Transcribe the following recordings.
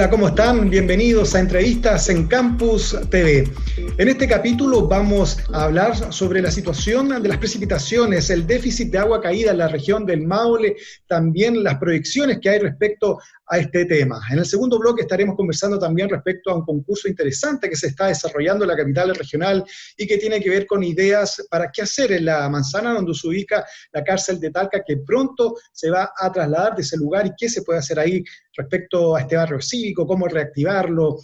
Hola, ¿cómo están? Bienvenidos a Entrevistas en Campus TV. En este capítulo vamos a hablar sobre la situación de las precipitaciones, el déficit de agua caída en la región del Maule, también las proyecciones que hay respecto a este tema. En el segundo bloque estaremos conversando también respecto a un concurso interesante que se está desarrollando en la capital regional y que tiene que ver con ideas para qué hacer en la manzana donde se ubica la cárcel de Talca, que pronto se va a trasladar de ese lugar y qué se puede hacer ahí respecto a este barrio cívico, cómo reactivarlo,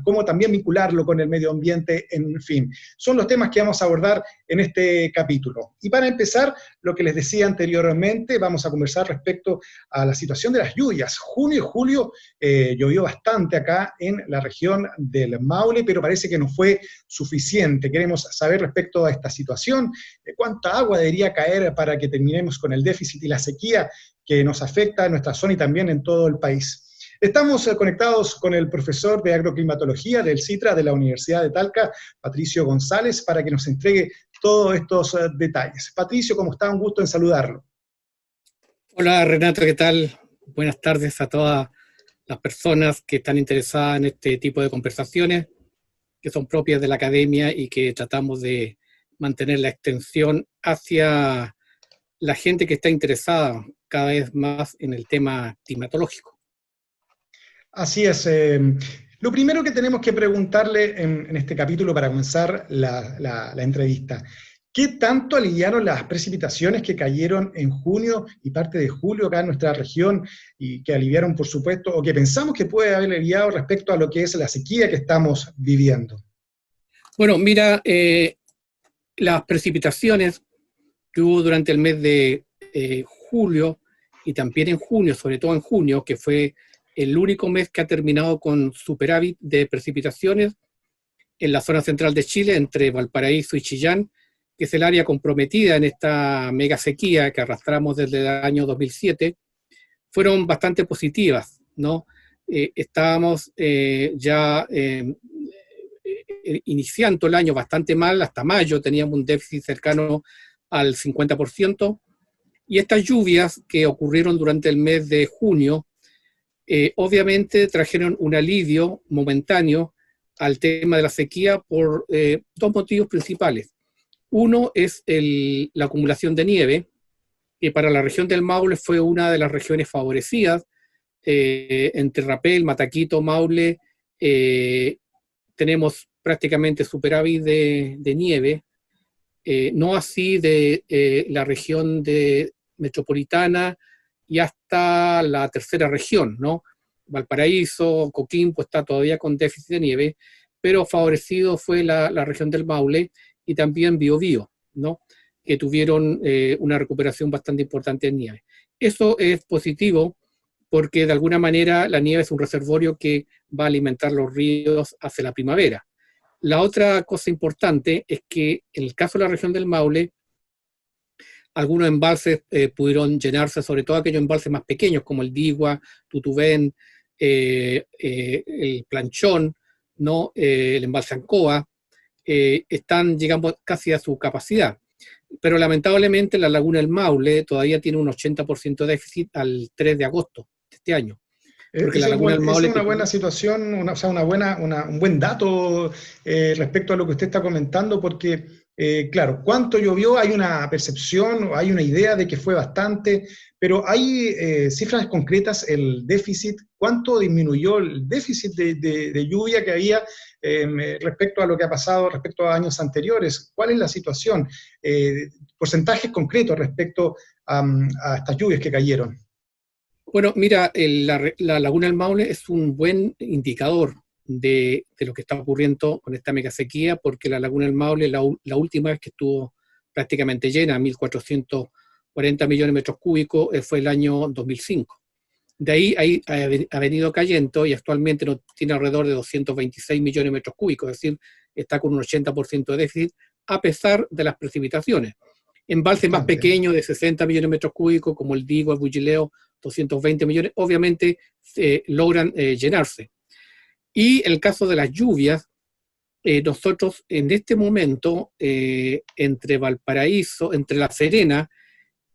cómo también vincularlo con el medio ambiente, en fin. Son los temas que vamos a abordar en este capítulo. Y para empezar, lo que les decía anteriormente, vamos a conversar respecto a la situación de las lluvias. Junio y julio llovió bastante acá en la región del Maule, pero parece que no fue suficiente. Queremos saber respecto a esta situación, cuánta agua debería caer para que terminemos con el déficit y la sequía que nos afecta en nuestra zona y también en todo el país. Estamos conectados con el profesor de agroclimatología del CITRA de la Universidad de Talca, Patricio González, para que nos entregue todos estos detalles. Patricio, ¿cómo está? Un gusto en saludarlo. Hola Renato, ¿qué tal? Buenas tardes a todas las personas que están interesadas en este tipo de conversaciones que son propias de la academia y que tratamos de mantener la extensión hacia la gente que está interesada cada vez más en el tema climatológico. Así es. Lo primero que tenemos que preguntarle en este capítulo para comenzar la entrevista, ¿qué tanto aliviaron las precipitaciones que cayeron en junio y parte de julio acá en nuestra región y que aliviaron, por supuesto, o que pensamos que puede haber aliviado respecto a lo que es la sequía que estamos viviendo? Bueno, mira, las precipitaciones que hubo durante el mes de julio y también en junio, sobre todo en junio, que fue el único mes que ha terminado con superávit de precipitaciones en la zona central de Chile, entre Valparaíso y Chillán, que es el área comprometida en esta mega sequía que arrastramos desde el año 2007, fueron bastante positivas, ¿no? Estábamos iniciando el año bastante mal, hasta mayo teníamos un déficit cercano al 50%, y estas lluvias que ocurrieron durante el mes de junio, obviamente trajeron un alivio momentáneo al tema de la sequía por dos motivos principales. Uno es la acumulación de nieve, que para la región del Maule fue una de las regiones favorecidas. Entre Rapel, Mataquito, Maule, tenemos prácticamente superávit de nieve, no así de la región metropolitana y hasta la tercera región, ¿no? Valparaíso, Coquimbo está todavía con déficit de nieve, pero favorecido fue la región del Maule y también Biobío, ¿no? Que tuvieron una recuperación bastante importante en nieve. Eso es positivo porque de alguna manera la nieve es un reservorio que va a alimentar los ríos hacia la primavera. La otra cosa importante es que en el caso de la región del Maule, algunos embalses pudieron llenarse, sobre todo aquellos embalses más pequeños como el Digua, Tutubén, el Planchón, ¿no? El embalse Ancoa, están llegando casi a su capacidad. Pero lamentablemente la laguna del Maule todavía tiene un 80% de déficit al 3 de agosto de este año. Porque esa es una buena situación, un buen dato respecto a lo que usted está comentando, porque, claro, cuánto llovió, hay una percepción, hay una idea de que fue bastante, pero hay cifras concretas, el déficit, cuánto disminuyó el déficit de lluvia que había respecto a lo que ha pasado respecto a años anteriores. ¿Cuál es la situación? Porcentajes concretos respecto a estas lluvias que cayeron. Bueno, mira, la laguna del Maule es un buen indicador de lo que está ocurriendo con esta mega sequía, porque la laguna del Maule, la última vez que estuvo prácticamente llena, 1.440 millones de metros cúbicos, fue el año 2005. De ahí ha venido cayendo y actualmente tiene alrededor de 226 millones de metros cúbicos, es decir, está con un 80% de déficit, a pesar de las precipitaciones. Embalses más pequeños de 60 millones de metros cúbicos, como el Digua, el Bullileo, 220 millones, obviamente logran llenarse. Y el caso de las lluvias, nosotros en este momento, entre Valparaíso, entre La Serena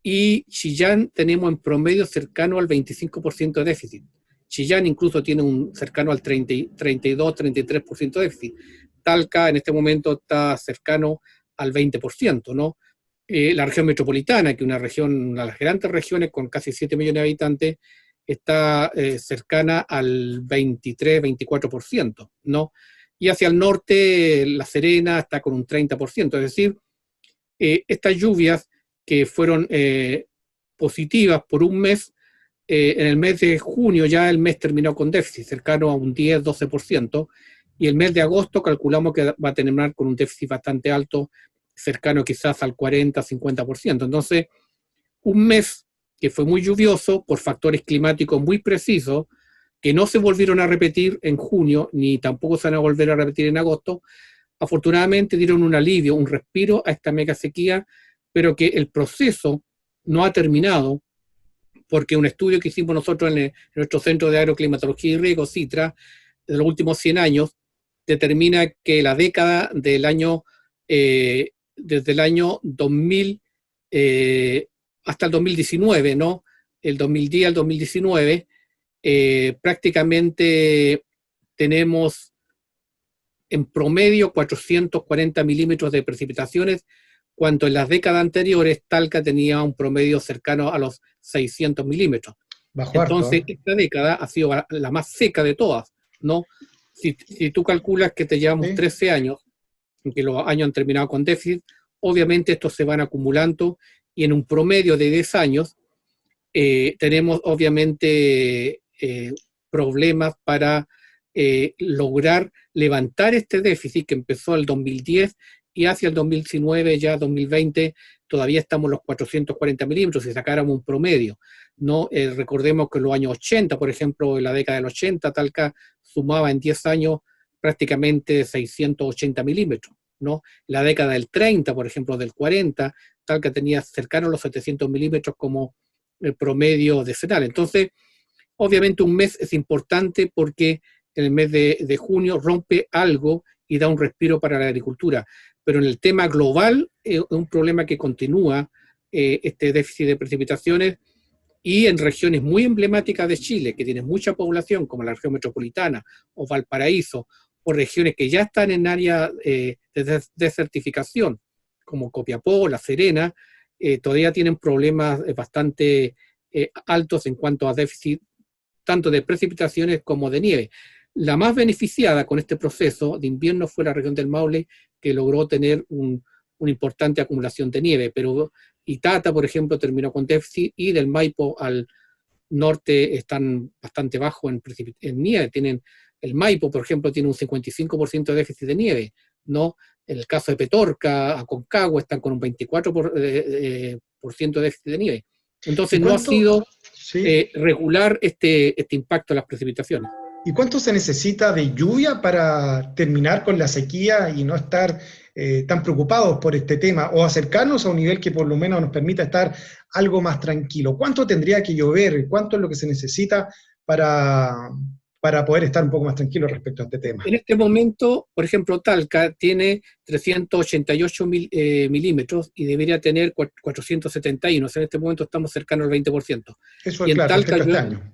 y Chillán, tenemos en promedio cercano al 25% de déficit. Chillán incluso tiene un cercano al 32-33% de déficit. Talca en este momento está cercano al 20%, ¿no? La región metropolitana, que es una de las grandes regiones con casi 7 millones de habitantes, está cercana al 23-24%, ¿no? Y hacia el norte, La Serena está con un 30%, es decir, estas lluvias que fueron positivas por un mes, en el mes de junio ya el mes terminó con déficit, cercano a un 10-12%, y el mes de agosto calculamos que va a terminar con un déficit bastante alto, cercano quizás al 40-50%. Entonces, un mes que fue muy lluvioso por factores climáticos muy precisos, que no se volvieron a repetir en junio, ni tampoco se van a volver a repetir en agosto, afortunadamente dieron un alivio, un respiro a esta mega sequía, pero que el proceso no ha terminado, porque un estudio que hicimos nosotros en nuestro Centro de Agroclimatología y Riego, CITRA, de los últimos 100 años, determina que la década del año, desde el año 2000 hasta el 2019, ¿no? El 2010 al 2019, prácticamente tenemos en promedio 440 milímetros de precipitaciones, cuando en las décadas anteriores Talca tenía un promedio cercano a los 600 milímetros. Bajo Entonces, harto. esta década ha sido la más seca de todas, ¿no? Si tú calculas que te llevamos Sí. 13 años, en que los años han terminado con déficit, obviamente estos se van acumulando y en un promedio de 10 años tenemos obviamente problemas para lograr levantar este déficit que empezó el 2010 y hacia el 2019, ya 2020, todavía estamos en los 440 milímetros si sacáramos un promedio, ¿no? Recordemos que en los años 80, por ejemplo, en la década del 80, Talca sumaba en 10 años prácticamente 680 milímetros, ¿no? La década del 30, por ejemplo, del 40, Talca tenía cercano a los 700 milímetros como el promedio decenal. Entonces, obviamente un mes es importante porque en el mes de junio rompe algo y da un respiro para la agricultura. Pero en el tema global es un problema que continúa, este déficit de precipitaciones, y en regiones muy emblemáticas de Chile, que tienen mucha población, como la región metropolitana o Valparaíso, o regiones que ya están en área de desertificación, como Copiapó, La Serena, todavía tienen problemas bastante altos en cuanto a déficit, tanto de precipitaciones como de nieve. La más beneficiada con este proceso de invierno fue la región del Maule, que logró tener una importante acumulación de nieve, pero Itata, por ejemplo, terminó con déficit, y del Maipo al norte están bastante bajos en nieve. Tienen, el Maipo, por ejemplo, tiene un 55% de déficit de nieve, ¿no? En el caso de Petorca, Aconcagua, están con un 24% de déficit de nieve. Entonces no ha sido regular este impacto de las precipitaciones. ¿Y cuánto se necesita de lluvia para terminar con la sequía y no estar tan preocupados por este tema, o acercarnos a un nivel que por lo menos nos permita estar algo más tranquilo? ¿Cuánto tendría que llover? ¿Cuánto es lo que se necesita para poder estar un poco más tranquilo respecto a este tema? En este momento, por ejemplo, Talca tiene 388 milímetros y debería tener 471. O sea, en este momento estamos cercanos al 20%. Eso Y es en claro, Talca respecto a este año.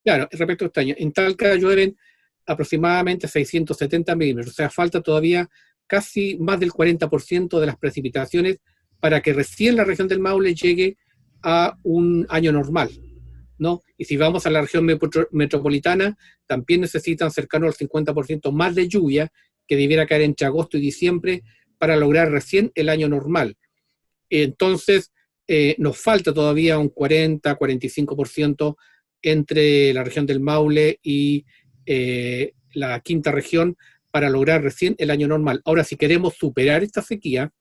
Claro, respecto a este año. En Talca llueven aproximadamente 670 milímetros. O sea, falta todavía casi más del 40% de las precipitaciones para que recién la región del Maule llegue a un año normal, ¿no? Y si vamos a la región metropolitana, también necesitan cercano al 50% más de lluvia, que debiera caer entre agosto y diciembre, para lograr recién el año normal. Entonces, nos falta todavía un 40-45% entre la región del Maule y la quinta región para lograr recién el año normal. Ahora, si queremos superar esta sequía,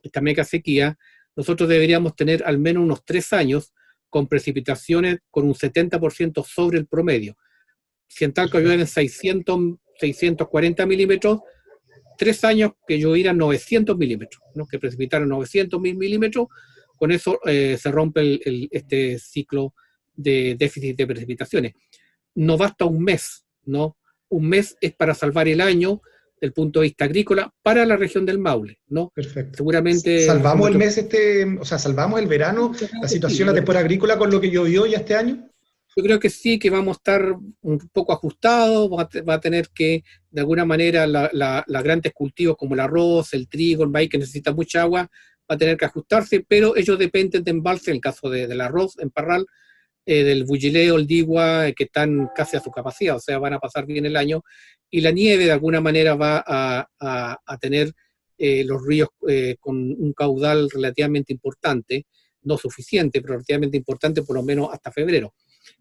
esta mega sequía, nosotros deberíamos tener al menos unos 3 años con precipitaciones con un 70% sobre el promedio. Si en Talca llueven 640 milímetros, 3 años que llovieran 900 milímetros, ¿no? Que precipitaran 900 milímetros, con eso se rompe este ciclo de déficit de precipitaciones. No basta un mes, ¿no? Un mes es para salvar el año desde el punto de vista agrícola para la región del Maule, ¿no? Perfecto. Seguramente... ¿Salvamos el mes, o sea, salvamos el verano, la situación, la temporada agrícola con lo que llovió ya este año? Yo creo que sí, que vamos a estar un poco ajustados, va a tener que, de alguna manera, las grandes cultivos como el arroz, el trigo, el maíz, que necesita mucha agua, va a tener que ajustarse, pero ellos dependen de embalse, en el caso del arroz en Parral, del bullileo, el digua, que están casi a su capacidad, o sea, van a pasar bien el año, y la nieve de alguna manera va a tener los ríos con un caudal relativamente importante, no suficiente, pero relativamente importante por lo menos hasta febrero.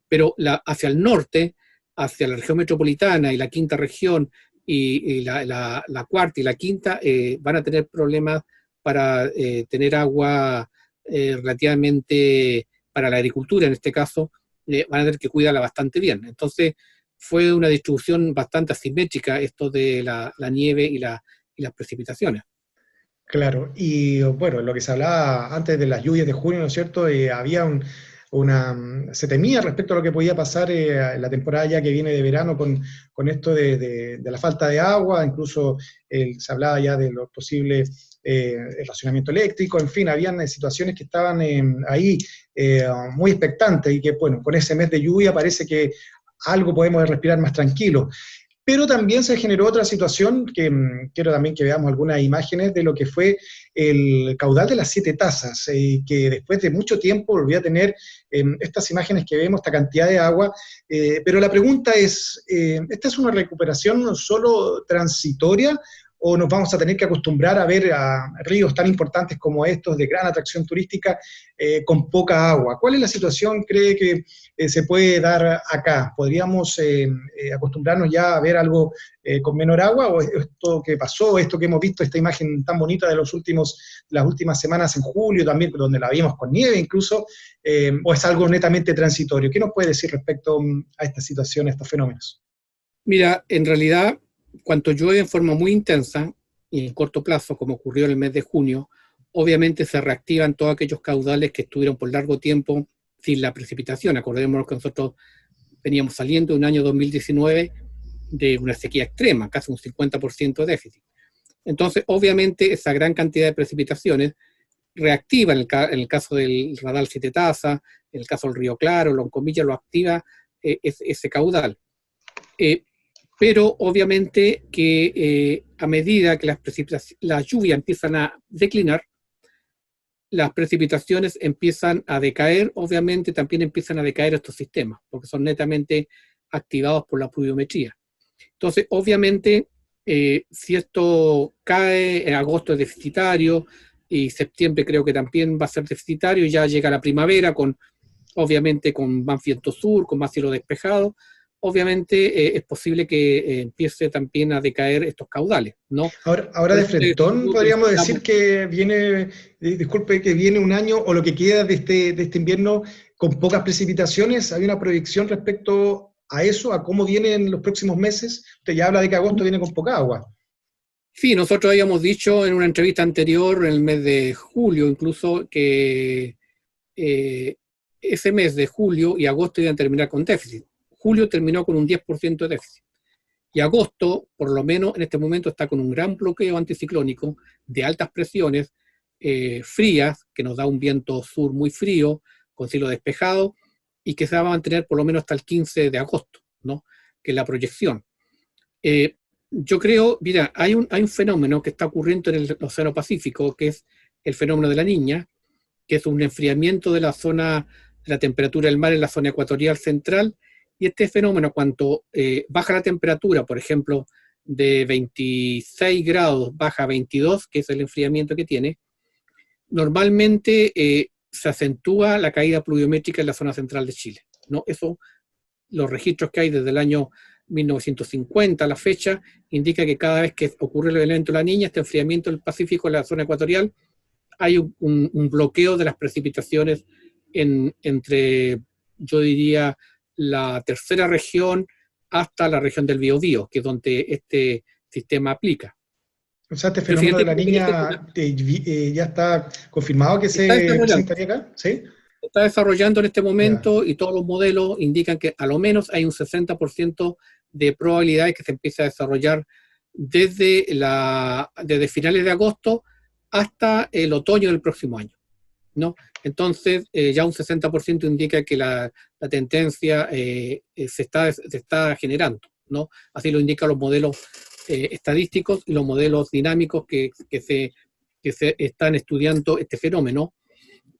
Pero hacia el norte, hacia la región metropolitana y la quinta región, y la cuarta y la quinta, van a tener problemas para tener agua relativamente para la agricultura, en este caso, van a tener que cuidarla bastante bien. Entonces, fue una distribución bastante asimétrica esto de la nieve y las precipitaciones. Claro, y bueno, lo que se hablaba antes de las lluvias de junio, ¿no es cierto? Había se temía respecto a lo que podía pasar en la temporada ya que viene de verano con esto de la falta de agua, incluso se hablaba ya de los posibles el racionamiento eléctrico, en fin, habían situaciones que estaban ahí muy expectantes y que, bueno, con ese mes de lluvia parece que algo podemos respirar más tranquilo. Pero también se generó otra situación que quiero también que veamos algunas imágenes de lo que fue el caudal de las 7 tazas, que después de mucho tiempo volvió a tener estas imágenes que vemos, esta cantidad de agua. Pero la pregunta es, ¿esta es una recuperación solo transitoria o nos vamos a tener que acostumbrar a ver a ríos tan importantes como estos, de gran atracción turística, con poca agua? ¿Cuál es la situación, cree que se puede dar acá? ¿Podríamos acostumbrarnos ya a ver algo con menor agua? ¿O esto que pasó, esto que hemos visto, esta imagen tan bonita de las últimas semanas en julio también, donde la vimos con nieve incluso, o es algo netamente transitorio? ¿Qué nos puede decir respecto a esta situación, a estos fenómenos? Mira, en realidad, cuando llueve en forma muy intensa y en corto plazo, como ocurrió en el mes de junio, obviamente se reactivan todos aquellos caudales que estuvieron por largo tiempo sin la precipitación. Acordémonos que nosotros veníamos saliendo de un año 2019 de una sequía extrema, casi un 50% de déficit. Entonces, obviamente, esa gran cantidad de precipitaciones reactiva, en el caso del Radal 7 Taza, en el caso del Río Claro, Loncomilla, lo activa ese caudal. Pero obviamente que a medida que las lluvias empiezan a declinar, las precipitaciones empiezan a decaer, obviamente también empiezan a decaer estos sistemas, porque son netamente activados por la pluviometría. Entonces, obviamente, si esto cae, en agosto es deficitario, y septiembre creo que también va a ser deficitario, ya llega la primavera, obviamente con más viento sur, con más cielo despejado, obviamente es posible que empiece también a decaer estos caudales, ¿no? Ahora de frentón podríamos decir que viene, disculpe, que viene un año o lo que queda de este invierno con pocas precipitaciones. ¿Hay una proyección respecto a eso, a cómo vienen los próximos meses? Usted ya habla de que agosto viene con poca agua. Sí, nosotros habíamos dicho en una entrevista anterior, en el mes de julio incluso, que ese mes de julio y agosto iban a terminar con déficit. Julio terminó con un 10% de déficit. Y agosto, por lo menos en este momento, está con un gran bloqueo anticiclónico de altas presiones frías, que nos da un viento sur muy frío, con cielo despejado, y que se va a mantener por lo menos hasta el 15 de agosto, ¿no? Que es la proyección. Yo creo, mira, hay un fenómeno que está ocurriendo en el Océano Pacífico, que es el fenómeno de la Niña, que es un enfriamiento de la zona, de la temperatura del mar en la zona ecuatorial central, y este fenómeno, cuando baja la temperatura, por ejemplo, de 26 grados baja a 22, que es el enfriamiento que tiene, normalmente se acentúa la caída pluviométrica en la zona central de Chile, ¿no? Eso, los registros que hay desde el año 1950 a la fecha, indica que cada vez que ocurre el evento La Niña, este enfriamiento del Pacífico en la zona ecuatorial, hay un bloqueo de las precipitaciones entre, yo diría, la tercera región hasta la región del Biobío, que es donde este sistema aplica. O sea, este fenómeno de la Niña ya está confirmado que se presentaría acá, ¿sí? Está desarrollando en este momento y todos los modelos indican que a lo menos hay un 60% de probabilidades que se empiece a desarrollar desde finales de agosto hasta el otoño del próximo año. ¿no? Entonces, ya un 60% indica que la tendencia se está generando, ¿no? Así lo indican los modelos estadísticos y los modelos dinámicos que se están estudiando este fenómeno.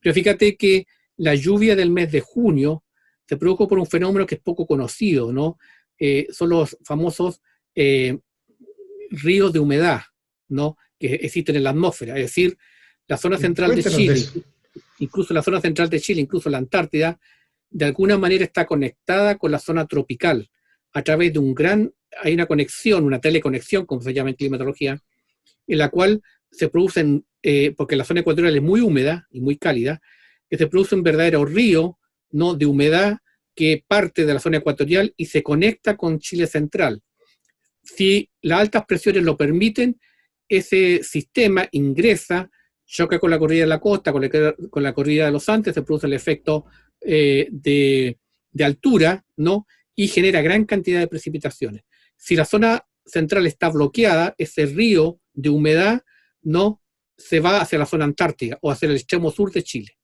Pero fíjate que la lluvia del mes de junio se produjo por un fenómeno que es poco conocido, ¿no? Son los famosos ríos de humedad, ¿no? Que existen en la atmósfera. Es decir, la zona central de Chile, incluso la zona central de Chile, incluso la Antártida, de alguna manera está conectada con la zona tropical a través de hay una conexión, una teleconexión, como se llama en climatología, en la cual se producen, porque la zona ecuatorial es muy húmeda y muy cálida, que se produce un verdadero río, ¿no?, de humedad que parte de la zona ecuatorial y se conecta con Chile central. Si las altas presiones lo permiten, ese sistema ingresa, choca con la cordillera de la costa, con la cordillera de los Andes, se produce el efecto de altura, ¿no?, y genera gran cantidad de precipitaciones. Si la zona central está bloqueada, ese río de humedad no se va hacia la zona antártica o hacia el extremo sur de Chile.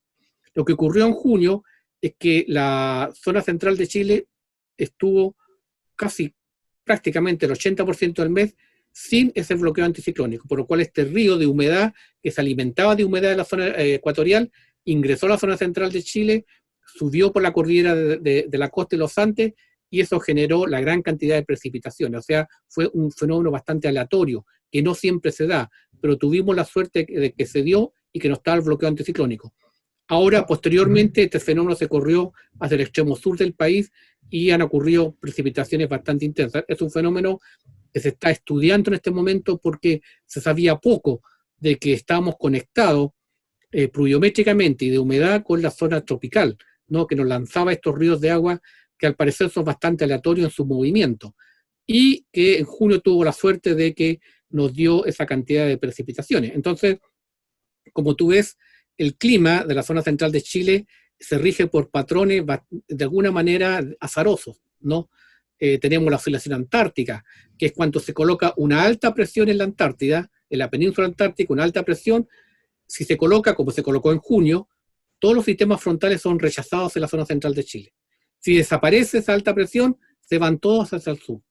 Lo que ocurrió en junio es que la zona central de Chile estuvo casi prácticamente el 80% del mes sin ese bloqueo anticiclónico, por lo cual este río de humedad que se alimentaba de humedad de la zona ecuatorial ingresó a la zona central de Chile, subió por la cordillera de la costa de los Andes y eso generó la gran cantidad de precipitaciones. O sea, fue un fenómeno bastante aleatorio, que no siempre se da, pero tuvimos la suerte de que se dio y que no estaba el bloqueo anticiclónico. Ahora, posteriormente, este fenómeno se corrió hacia el extremo sur del país y han ocurrido precipitaciones bastante intensas. Es un fenómeno que se está estudiando en este momento porque se sabía poco de que estábamos conectados pluviométricamente y de humedad con la zona tropical, ¿no?, que nos lanzaba estos ríos de agua que al parecer son bastante aleatorios en su movimiento, y que en junio tuvo la suerte de que nos dio esa cantidad de precipitaciones. Entonces, como tú ves, el clima de la zona central de Chile se rige por patrones de alguna manera azarosos, ¿no? Tenemos la oscilación antártica, que es cuando se coloca una alta presión en la Antártida, en la península antártica, una alta presión. Si se coloca, como se colocó en junio, todos los sistemas frontales son rechazados en la zona central de Chile. Si desaparece esa alta presión, se van todos hacia el sur.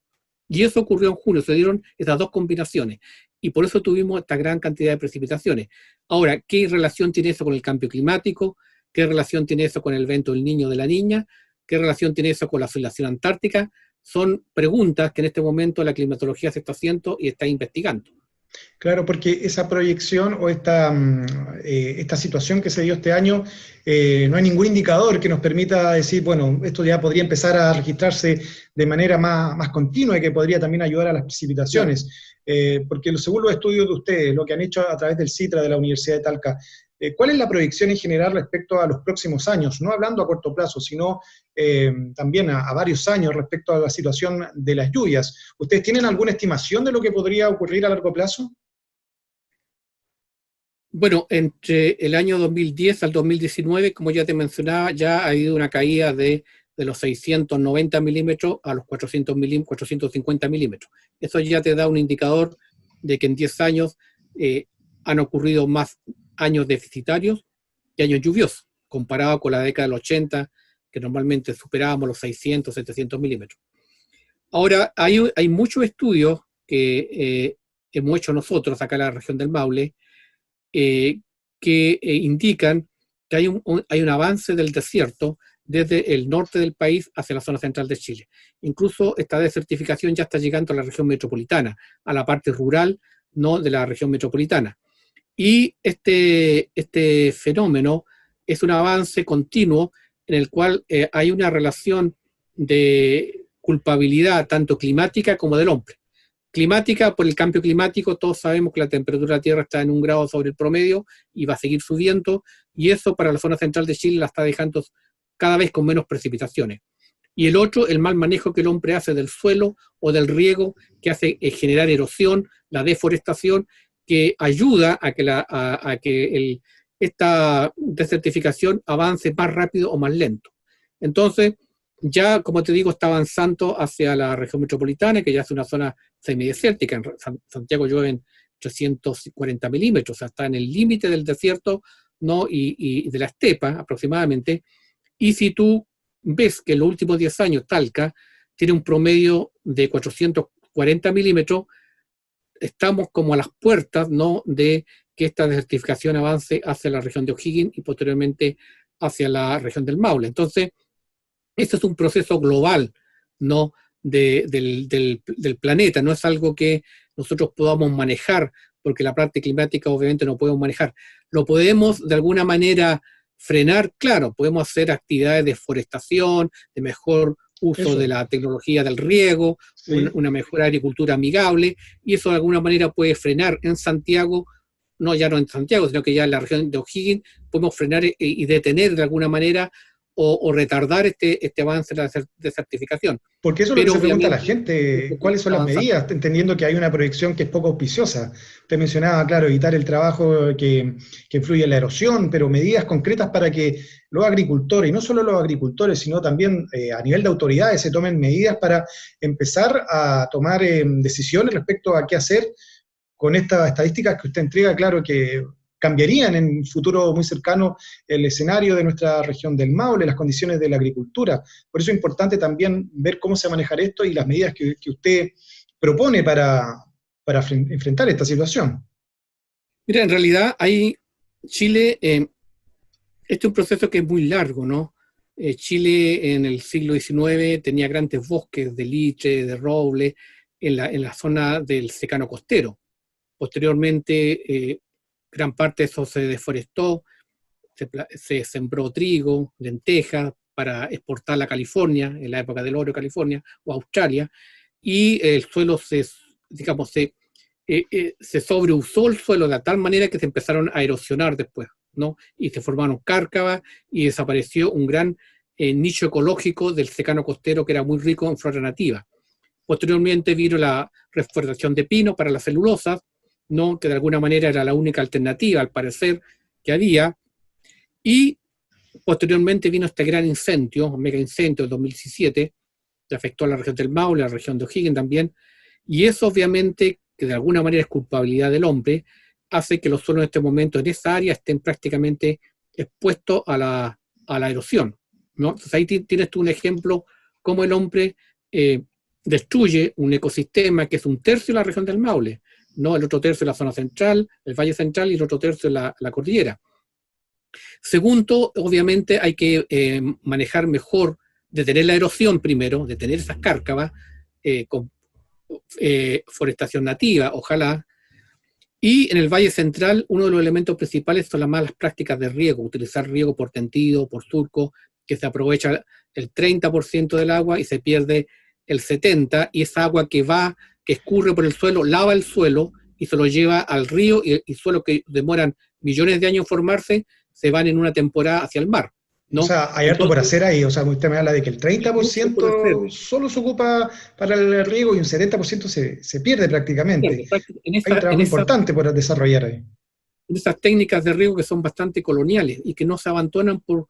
Y eso ocurrió en junio, se dieron esas dos combinaciones. Y por eso tuvimos esta gran cantidad de precipitaciones. Ahora, ¿qué relación tiene eso con el cambio climático? ¿Qué relación tiene eso con el evento del Niño de la Niña? ¿Qué relación tiene eso con la oscilación antártica? Son preguntas que en este momento la climatología se está haciendo y está investigando. Claro, porque esa proyección o esta situación que se dio este año, no hay ningún indicador que nos permita decir, bueno, esto ya podría empezar a registrarse de manera más continua y que podría también ayudar a las precipitaciones. Porque según los estudios de ustedes, lo que han hecho a través del CITRA de la Universidad de Talca, ¿cuál es la proyección en general respecto a los próximos años? No hablando a corto plazo, sino también a varios años respecto a la situación de las lluvias. ¿Ustedes tienen alguna estimación de lo que podría ocurrir a largo plazo? Bueno, entre el año 2010 al 2019, como ya te mencionaba, ya ha habido una caída de los 690 milímetros a los 450 milímetros. Eso ya te da un indicador de que en 10 años han ocurrido más años deficitarios que años lluviosos, comparado con la década del 80, que normalmente superábamos los 600, 700 milímetros. Ahora, hay muchos estudios que hemos hecho nosotros acá en la región del Maule, que indican que hay un avance del desierto desde el norte del país hacia la zona central de Chile. Incluso esta desertificación ya está llegando a la región metropolitana, a la parte rural, no de la región metropolitana. Y este fenómeno es un avance continuo en el cual hay una relación de culpabilidad tanto climática como del hombre. Climática, por el cambio climático, todos sabemos que la temperatura de la Tierra está en 1 grado sobre el promedio y va a seguir subiendo, y eso para la zona central de Chile la está dejando cada vez con menos precipitaciones. Y el otro, el mal manejo que el hombre hace del suelo o del riego, que hace generar erosión, la deforestación, que ayuda a que esta desertificación avance más rápido o más lento. Entonces, ya, como te digo, está avanzando hacia la región metropolitana, que ya es una zona semidesértica. En Santiago llueven 340 milímetros, o sea, está en el límite del desierto, ¿no? Y de la estepa aproximadamente. Y si tú ves que en los últimos 10 años Talca tiene un promedio de 440 milímetros, estamos como a las puertas, ¿no?, de que esta desertificación avance hacia la región de O'Higgins y posteriormente hacia la región del Maule. Entonces, este es un proceso global, ¿no?, del planeta, no es algo que nosotros podamos manejar, porque la parte climática obviamente no podemos manejar. Lo podemos de alguna manera frenar, claro, podemos hacer actividades de forestación, de mejor uso de la tecnología del riego, sí, una mejor agricultura amigable, y eso de alguna manera puede frenar en Santiago, no ya no en Santiago, sino que ya en la región de O'Higgins, podemos frenar y detener de alguna manera o retardar este avance de la desertificación. porque eso es lo que Pero se pregunta a la obviamente gente, ¿cuáles son las avanzando. medidas? Entendiendo que hay una proyección que es poco auspiciosa. Usted mencionaba, claro, evitar el trabajo que influye en la erosión, pero medidas concretas para que los agricultores, y no solo los agricultores, sino también a nivel de autoridades, se tomen medidas para empezar a tomar decisiones respecto a qué hacer con estas estadísticas que usted entrega, claro que cambiarían en un futuro muy cercano el escenario de nuestra región del Maule, las condiciones de la agricultura. Por eso es importante también ver cómo se va a manejar esto y las medidas que usted propone para enfrentar esta situación. Mira, en realidad Chile, este es un proceso que es muy largo, ¿no? Chile en el siglo XIX tenía grandes bosques de liche, de roble, en la zona del secano costero. Posteriormente, gran parte de eso se deforestó, se sembró trigo, lentejas para exportar a California, en la época del oro, California, o Australia, y el suelo digamos, se sobreusó el suelo de tal manera que se empezaron a erosionar después, ¿no? Y se formaron cárcavas y desapareció un gran nicho ecológico del secano costero que era muy rico en flora nativa. Posteriormente vino la reforestación de pino para la celulosa, ¿no?, que de alguna manera era la única alternativa, al parecer, que había, y posteriormente vino este gran incendio, un mega incendio del 2017, que afectó a la región del Maule, a la región de O'Higgins también, y eso obviamente, que de alguna manera es culpabilidad del hombre, hace que los suelos en este momento en esa área estén prácticamente expuestos a la erosión, ¿no? Entonces ahí tienes tú un ejemplo cómo el hombre destruye un ecosistema que es un tercio de la región del Maule, ¿no? El otro tercio de la zona central, el Valle Central, y el otro tercio de la cordillera. Segundo, obviamente hay que manejar mejor, detener la erosión primero, detener esas cárcavas, con forestación nativa, ojalá. Y en el Valle Central, uno de los elementos principales son las malas prácticas de riego, utilizar riego por tendido, por surco, que se aprovecha el 30% del agua y se pierde el 70%, y esa agua que escurre por el suelo, lava el suelo y se lo lleva al río, y suelos que demoran millones de años en formarse, se van en una temporada hacia el mar, O ¿no? sea, hay harto por Entonces, hacer ahí. O sea, usted me habla de que el hay mucho por hacer. 30% solo se ocupa para el riego y un 70% se pierde prácticamente. En Hay un trabajo importante por desarrollar ahí. esas técnicas de riego que son bastante coloniales y que no se abandonan por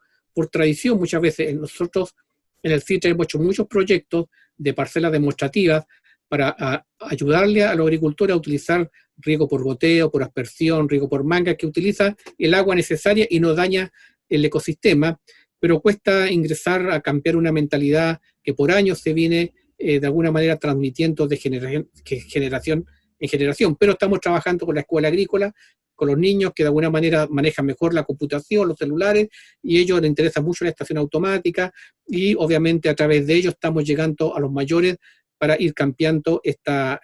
tradición muchas veces. Nosotros en el CITRA hemos hecho muchos proyectos de parcelas demostrativas para ayudarle a los agricultores a utilizar riego por goteo, por aspersión, riego por manga, que utiliza el agua necesaria y no daña el ecosistema, pero cuesta ingresar a cambiar una mentalidad que por años se viene de alguna manera transmitiendo de generación en generación. Pero estamos trabajando con la escuela agrícola, con los niños que de alguna manera manejan mejor la computación, los celulares, y a ellos les interesa mucho la estación automática, y obviamente a través de ellos estamos llegando a los mayores para ir cambiando esta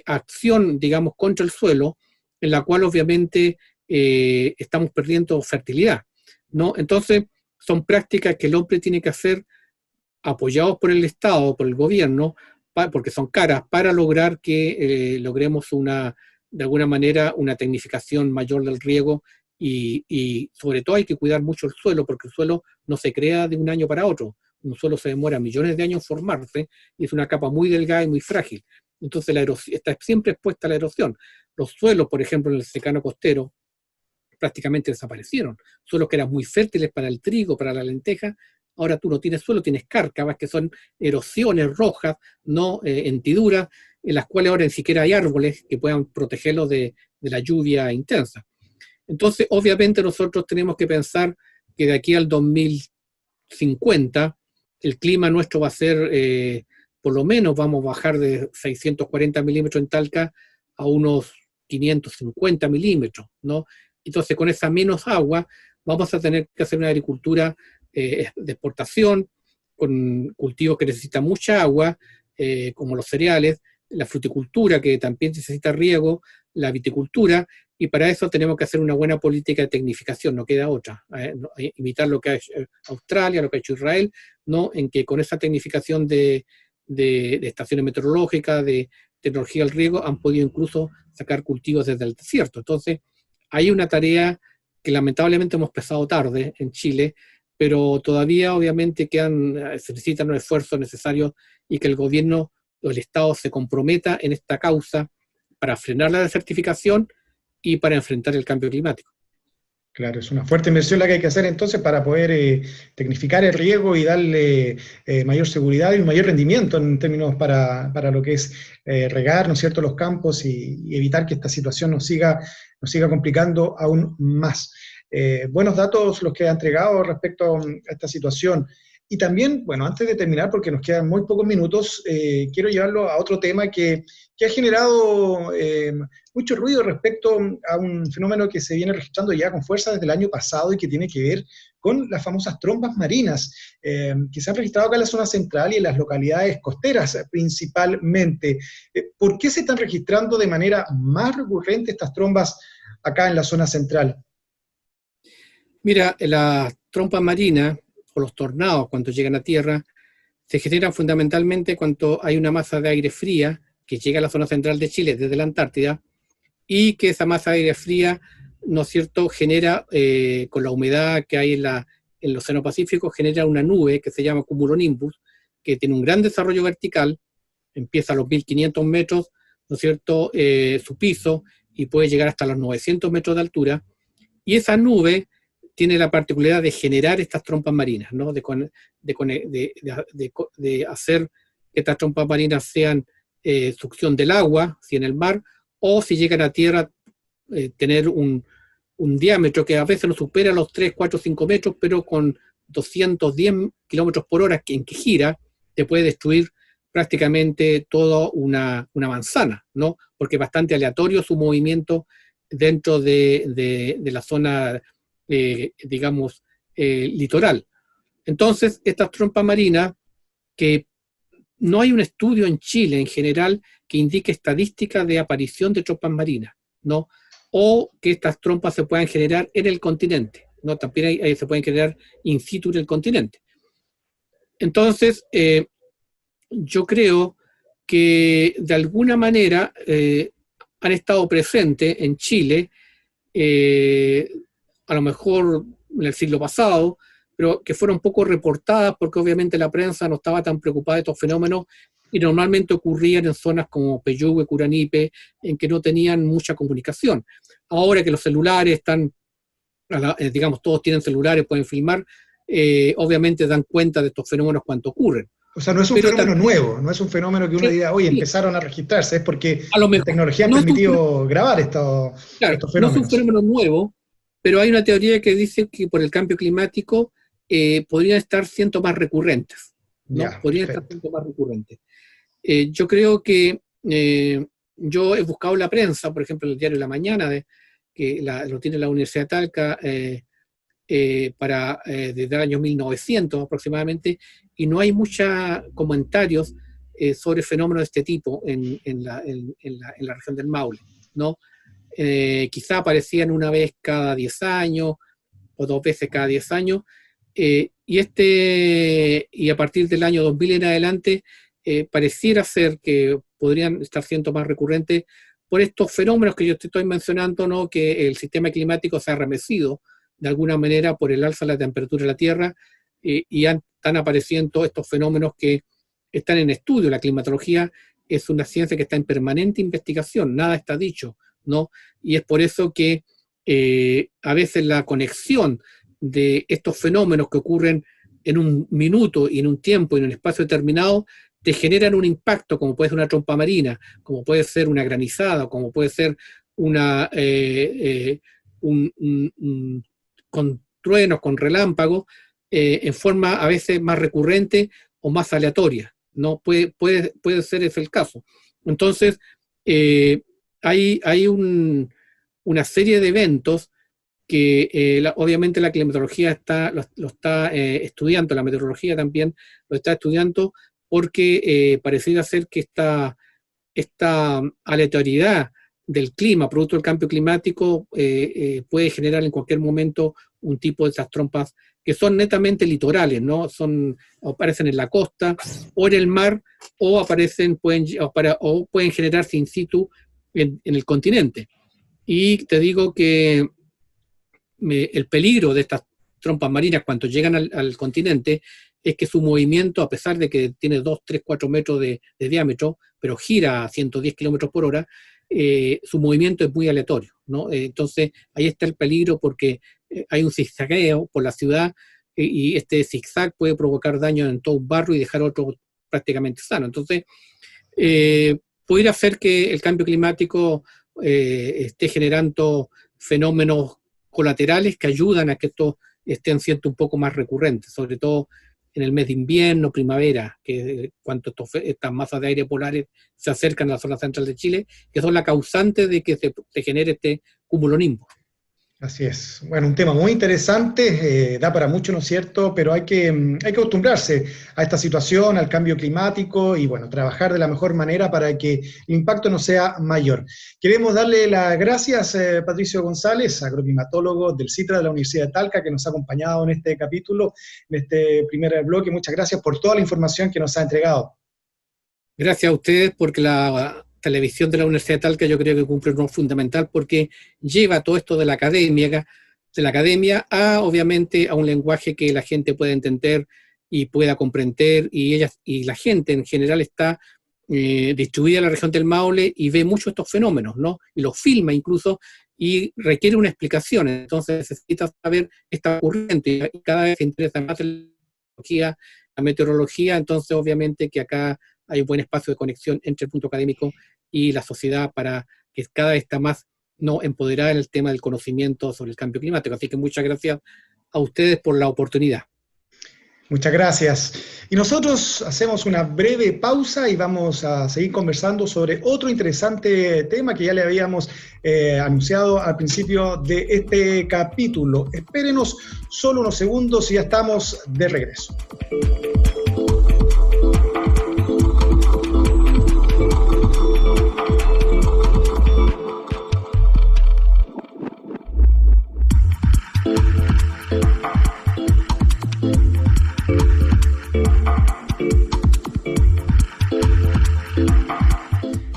acción, digamos, contra el suelo, en la cual obviamente estamos perdiendo fertilidad, ¿no? Entonces, son prácticas que el hombre tiene que hacer apoyados por el Estado, por el gobierno, porque son caras, para lograr que logremos de alguna manera una tecnificación mayor del riego, y sobre todo hay que cuidar mucho el suelo, porque el suelo no se crea de un año para otro. Un suelo se demora millones de años en formarse y es una capa muy delgada y muy frágil. Entonces la erosión está siempre expuesta a la erosión. Los suelos, por ejemplo, en el secano costero, prácticamente desaparecieron. Suelos que eran muy fértiles para el trigo, para la lenteja, ahora tú no tienes suelo, tienes cárcavas, que son erosiones rojas, no hendiduras, en las cuales ahora ni siquiera hay árboles que puedan protegerlos de la lluvia intensa. Entonces, obviamente nosotros tenemos que pensar que de aquí al 2050 el clima nuestro va a ser, por lo menos vamos a bajar de 640 milímetros en Talca a unos 550 milímetros, ¿no? Entonces, con esa menos agua, vamos a tener que hacer una agricultura de exportación, con cultivos que necesitan mucha agua, como los cereales, la fruticultura, que también necesita riego, la viticultura, y para eso tenemos que hacer una buena política de tecnificación, no queda otra. Imitar lo que ha hecho Australia, lo que ha hecho Israel, ¿no? En que con esa tecnificación de estaciones meteorológicas, de tecnología del riego, han podido incluso sacar cultivos desde el desierto. Entonces, hay una tarea que lamentablemente hemos empezado tarde en Chile, pero todavía obviamente se necesitan los esfuerzos necesarios y que el gobierno o el Estado se comprometa en esta causa para frenar la desertificación y para enfrentar el cambio climático. Claro, es una fuerte inversión la que hay que hacer entonces para poder tecnificar el riego y darle mayor seguridad y un mayor rendimiento en términos para lo que es regar, ¿no es cierto?, los campos y evitar que esta situación nos siga complicando aún más. Buenos datos los que ha entregado respecto a esta situación. Y también, bueno, antes de terminar, porque nos quedan muy pocos minutos, quiero llevarlo a otro tema que ha generado mucho ruido respecto a un fenómeno que se viene registrando ya con fuerza desde el año pasado y que tiene que ver con las famosas trompas marinas, que se han registrado acá en la zona central y en las localidades costeras principalmente. ¿Por qué se están registrando de manera más recurrente estas trompas acá en la zona central? Mira, las trompas marinas o los tornados cuando llegan a tierra se generan fundamentalmente cuando hay una masa de aire fría que llega a la zona central de Chile desde la Antártida y que esa masa de aire fría, ¿no es cierto?, genera, con la humedad que hay en el Océano Pacífico, genera una nube que se llama cumulonimbus, que tiene un gran desarrollo vertical, empieza a los 1500 metros, ¿no es cierto?, su piso, y puede llegar hasta los 900 metros de altura, y esa nube tiene la particularidad de generar estas trompas marinas, ¿no? de hacer que estas trompas marinas sean succión del agua, si en el mar, o si llegan a tierra, tener un diámetro que a veces no supera los 3, 4, 5 metros, pero con 210 kilómetros por hora en que gira, te puede destruir prácticamente toda una manzana, ¿no? Porque es bastante aleatorio su movimiento dentro de la zona, digamos, litoral. Entonces, estas trompas marinas, que no hay un estudio en Chile en general que indique estadísticas de aparición de trompas marinas, ¿no? O que estas trompas se puedan generar en el continente, ¿no? También se pueden generar in situ en el continente. Entonces, yo creo que de alguna manera han estado presentes en Chile, a lo mejor en el siglo pasado, pero que fueron poco reportadas porque obviamente la prensa no estaba tan preocupada de estos fenómenos y normalmente ocurrían en zonas como Peyúgue, Curanipe, en que no tenían mucha comunicación. Ahora que los celulares están, digamos, todos tienen celulares, pueden filmar, obviamente dan cuenta de estos fenómenos cuando ocurren. O sea, no es un fenómeno nuevo, no es un fenómeno que uno diga, oye, empezaron a registrarse, es porque la tecnología ha permitido grabar estos fenómenos. No es un fenómeno nuevo, pero hay una teoría que dice que por el cambio climático podrían estar siendo más recurrentes, ¿no? Podrían estar siendo más recurrentes. Yo creo que yo he buscado en la prensa, por ejemplo, el diario La Mañana, que lo tiene la Universidad de Talca, desde el año 1900 aproximadamente, y no hay muchos comentarios sobre fenómenos de este tipo en la región del Maule, ¿no? Quizá aparecían una vez cada 10 años o 2 veces cada 10 años, y a partir del año 2000 en adelante pareciera ser que podrían estar siendo más recurrentes por estos fenómenos que yo te estoy mencionando, ¿no? Que el sistema climático se ha remecido de alguna manera por el alza de la temperatura de la Tierra, y están apareciendo estos fenómenos que están en estudio. La climatología es una ciencia que está en permanente investigación, nada está dicho, ¿no? Y es por eso que a veces la conexión de estos fenómenos que ocurren en un minuto y en un tiempo y en un espacio determinado te generan un impacto, como puede ser una trompa marina, como puede ser una granizada, como puede ser con truenos, con relámpagos, en forma a veces más recurrente o más aleatoria. ¿No? Puede ser ese el caso. Entonces, hay una serie de eventos que obviamente la climatología lo está estudiando, la meteorología también lo está estudiando, porque pareciera ser que esta aleatoriedad del clima, producto del cambio climático, puede generar en cualquier momento un tipo de estas trompas que son netamente litorales, ¿no? Aparecen en la costa o en el mar, o pueden generarse in situ en el continente. Y te digo que el peligro de estas trompas marinas cuando llegan al continente es que su movimiento, a pesar de que tiene 2, 3, 4 metros de diámetro, pero gira a 110 kilómetros por hora, su movimiento es muy aleatorio, ¿no? Entonces, ahí está el peligro porque hay un zigzagueo por la ciudad y este zigzag puede provocar daño en todo un barrio y dejar otro prácticamente sano. Entonces, pudiera hacer que el cambio climático esté generando fenómenos colaterales que ayudan a que esto estén siendo un poco más recurrentes, sobre todo en el mes de invierno, primavera, que cuando estas masas de aire polares se acercan a la zona central de Chile, que son la causante de que se genere este cumulonimbus. Así es. Bueno, un tema muy interesante, da para mucho, ¿no es cierto? Pero hay que acostumbrarse a esta situación, al cambio climático y, bueno, trabajar de la mejor manera para que el impacto no sea mayor. Queremos darle las gracias a Patricio González, agroclimatólogo del CITRA de la Universidad de Talca, que nos ha acompañado en este capítulo, en este primer bloque. Muchas gracias por toda la información que nos ha entregado. Gracias a ustedes porque la televisión de la Universidad de Talca yo creo que cumple un rol fundamental porque lleva todo esto de la academia obviamente a un lenguaje que la gente pueda entender y pueda comprender, y la gente en general está distribuida en la región del Maule y ve mucho estos fenómenos, ¿no? Y los filma incluso y requiere una explicación. Entonces necesita saber qué está ocurriendo y cada vez se interesa más la meteorología, entonces obviamente que acá hay un buen espacio de conexión entre el punto académico y la sociedad para que cada vez está más empoderada en el tema del conocimiento sobre el cambio climático. Así que muchas gracias a ustedes por la oportunidad. Muchas gracias. Y nosotros hacemos una breve pausa y vamos a seguir conversando sobre otro interesante tema que ya le habíamos anunciado al principio de este capítulo. Espérenos solo unos segundos y ya estamos de regreso.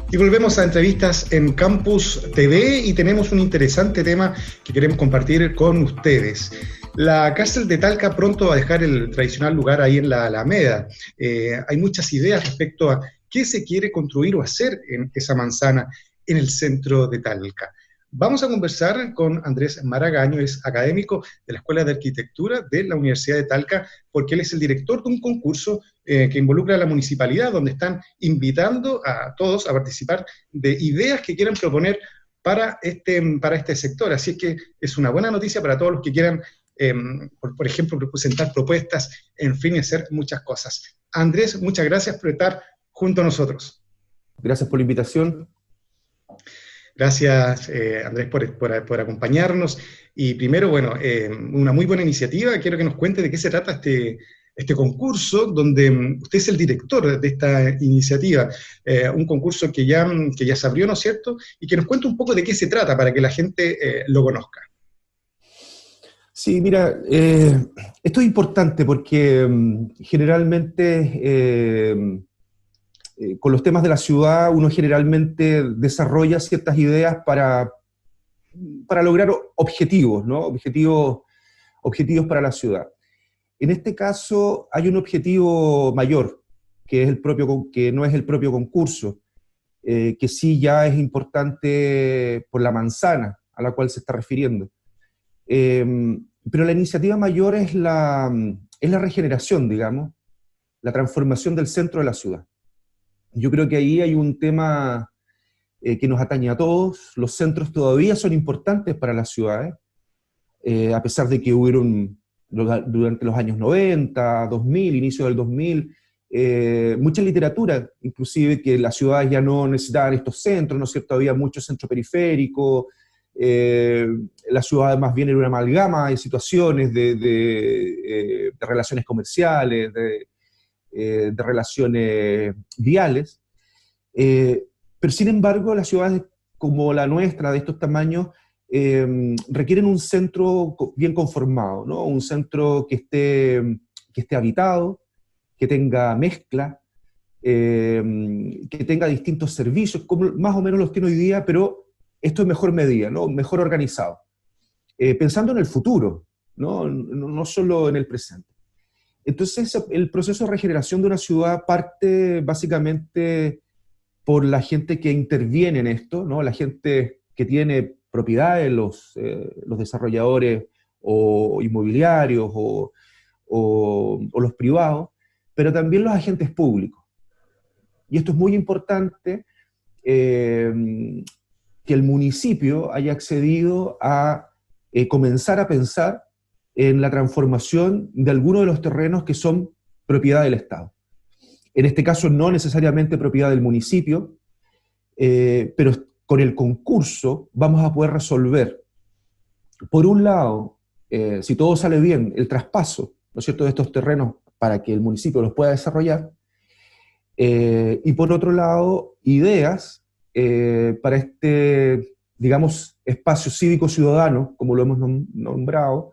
Y volvemos a entrevistas en Campus TV y tenemos un interesante tema que queremos compartir con ustedes. La cárcel de Talca pronto va a dejar el tradicional lugar ahí en la Alameda. Hay muchas ideas respecto a qué se quiere construir o hacer en esa manzana en el centro de Talca. Vamos a conversar con Andrés Maragaño, es académico de la Escuela de Arquitectura de la Universidad de Talca, porque él es el director de un concurso que involucra a la municipalidad, donde están invitando a todos a participar de ideas que quieran proponer para este sector. Así es que es una buena noticia para todos los que quieran, por ejemplo, presentar propuestas, en fin, y hacer muchas cosas. Andrés, muchas gracias por estar junto a nosotros. Gracias por la invitación. Gracias, Andrés, por acompañarnos. Y primero, bueno, una muy buena iniciativa. Quiero que nos cuente de qué se trata este concurso, donde usted es el director de esta iniciativa. Un concurso que ya se abrió, ¿no es cierto? Y que nos cuente un poco de qué se trata para que la gente lo conozca. Sí, mira, esto es importante porque generalmente con los temas de la ciudad uno generalmente desarrolla ciertas ideas para lograr objetivos, ¿no? Objetivos para la ciudad. En este caso hay un objetivo mayor, que no es el propio concurso, que sí ya es importante por la manzana a la cual se está refiriendo. Pero la iniciativa mayor es la regeneración, digamos, la transformación del centro de la ciudad. Yo creo que ahí hay un tema que nos atañe a todos. Los centros todavía son importantes para las ciudades, a pesar de que hubieron durante los años 90, 2000, inicio del 2000, mucha literatura, inclusive que las ciudades ya no necesitaban estos centros, ¿no es cierto? Había mucho centro periférico, la ciudad más bien era una amalgama de situaciones, de relaciones comerciales, de relaciones viales, pero sin embargo las ciudades como la nuestra, de estos tamaños, requieren un centro bien conformado, ¿no? Un centro que esté habitado, que tenga mezcla, que tenga distintos servicios, como más o menos los tiene hoy día, pero esto en mejor medida, ¿no? Mejor organizado. Pensando en el futuro, no solo en el presente. Entonces, el proceso de regeneración de una ciudad parte básicamente por la gente que interviene en esto, ¿no? La gente que tiene propiedades, los desarrolladores o inmobiliarios o los privados, pero también los agentes públicos. Y esto es muy importante, que el municipio haya accedido a comenzar a pensar en la transformación de algunos de los terrenos que son propiedad del Estado. En este caso no necesariamente propiedad del municipio, pero con el concurso vamos a poder resolver, por un lado, si todo sale bien, el traspaso, ¿no es cierto?, de estos terrenos para que el municipio los pueda desarrollar, y por otro lado, ideas para este, digamos, espacio cívico-ciudadano, como lo hemos nombrado,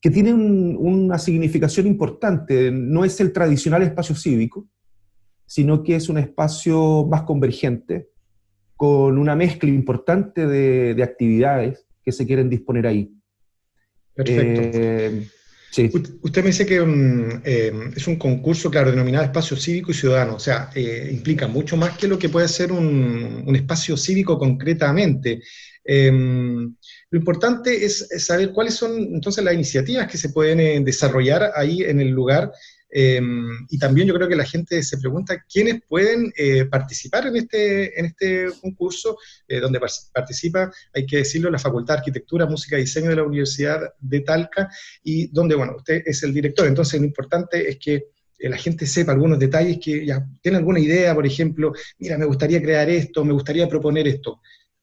que tiene una significación importante. No es el tradicional espacio cívico, sino que es un espacio más convergente, con una mezcla importante de actividades que se quieren disponer ahí. Perfecto. Sí. Usted me dice que es un concurso, claro, denominado espacio cívico y ciudadano, o sea, implica mucho más que lo que puede ser un espacio cívico concretamente. Lo importante es saber cuáles son entonces las iniciativas que se pueden desarrollar ahí en el lugar, y también yo creo que la gente se pregunta quiénes pueden participar en este concurso, donde participa, hay que decirlo, la Facultad de Arquitectura, Música y Diseño de la Universidad de Talca, y donde, bueno, usted es el director. Entonces lo importante es que la gente sepa algunos detalles, que ya tiene alguna idea, por ejemplo, mira, me gustaría crear esto, me gustaría proponer esto.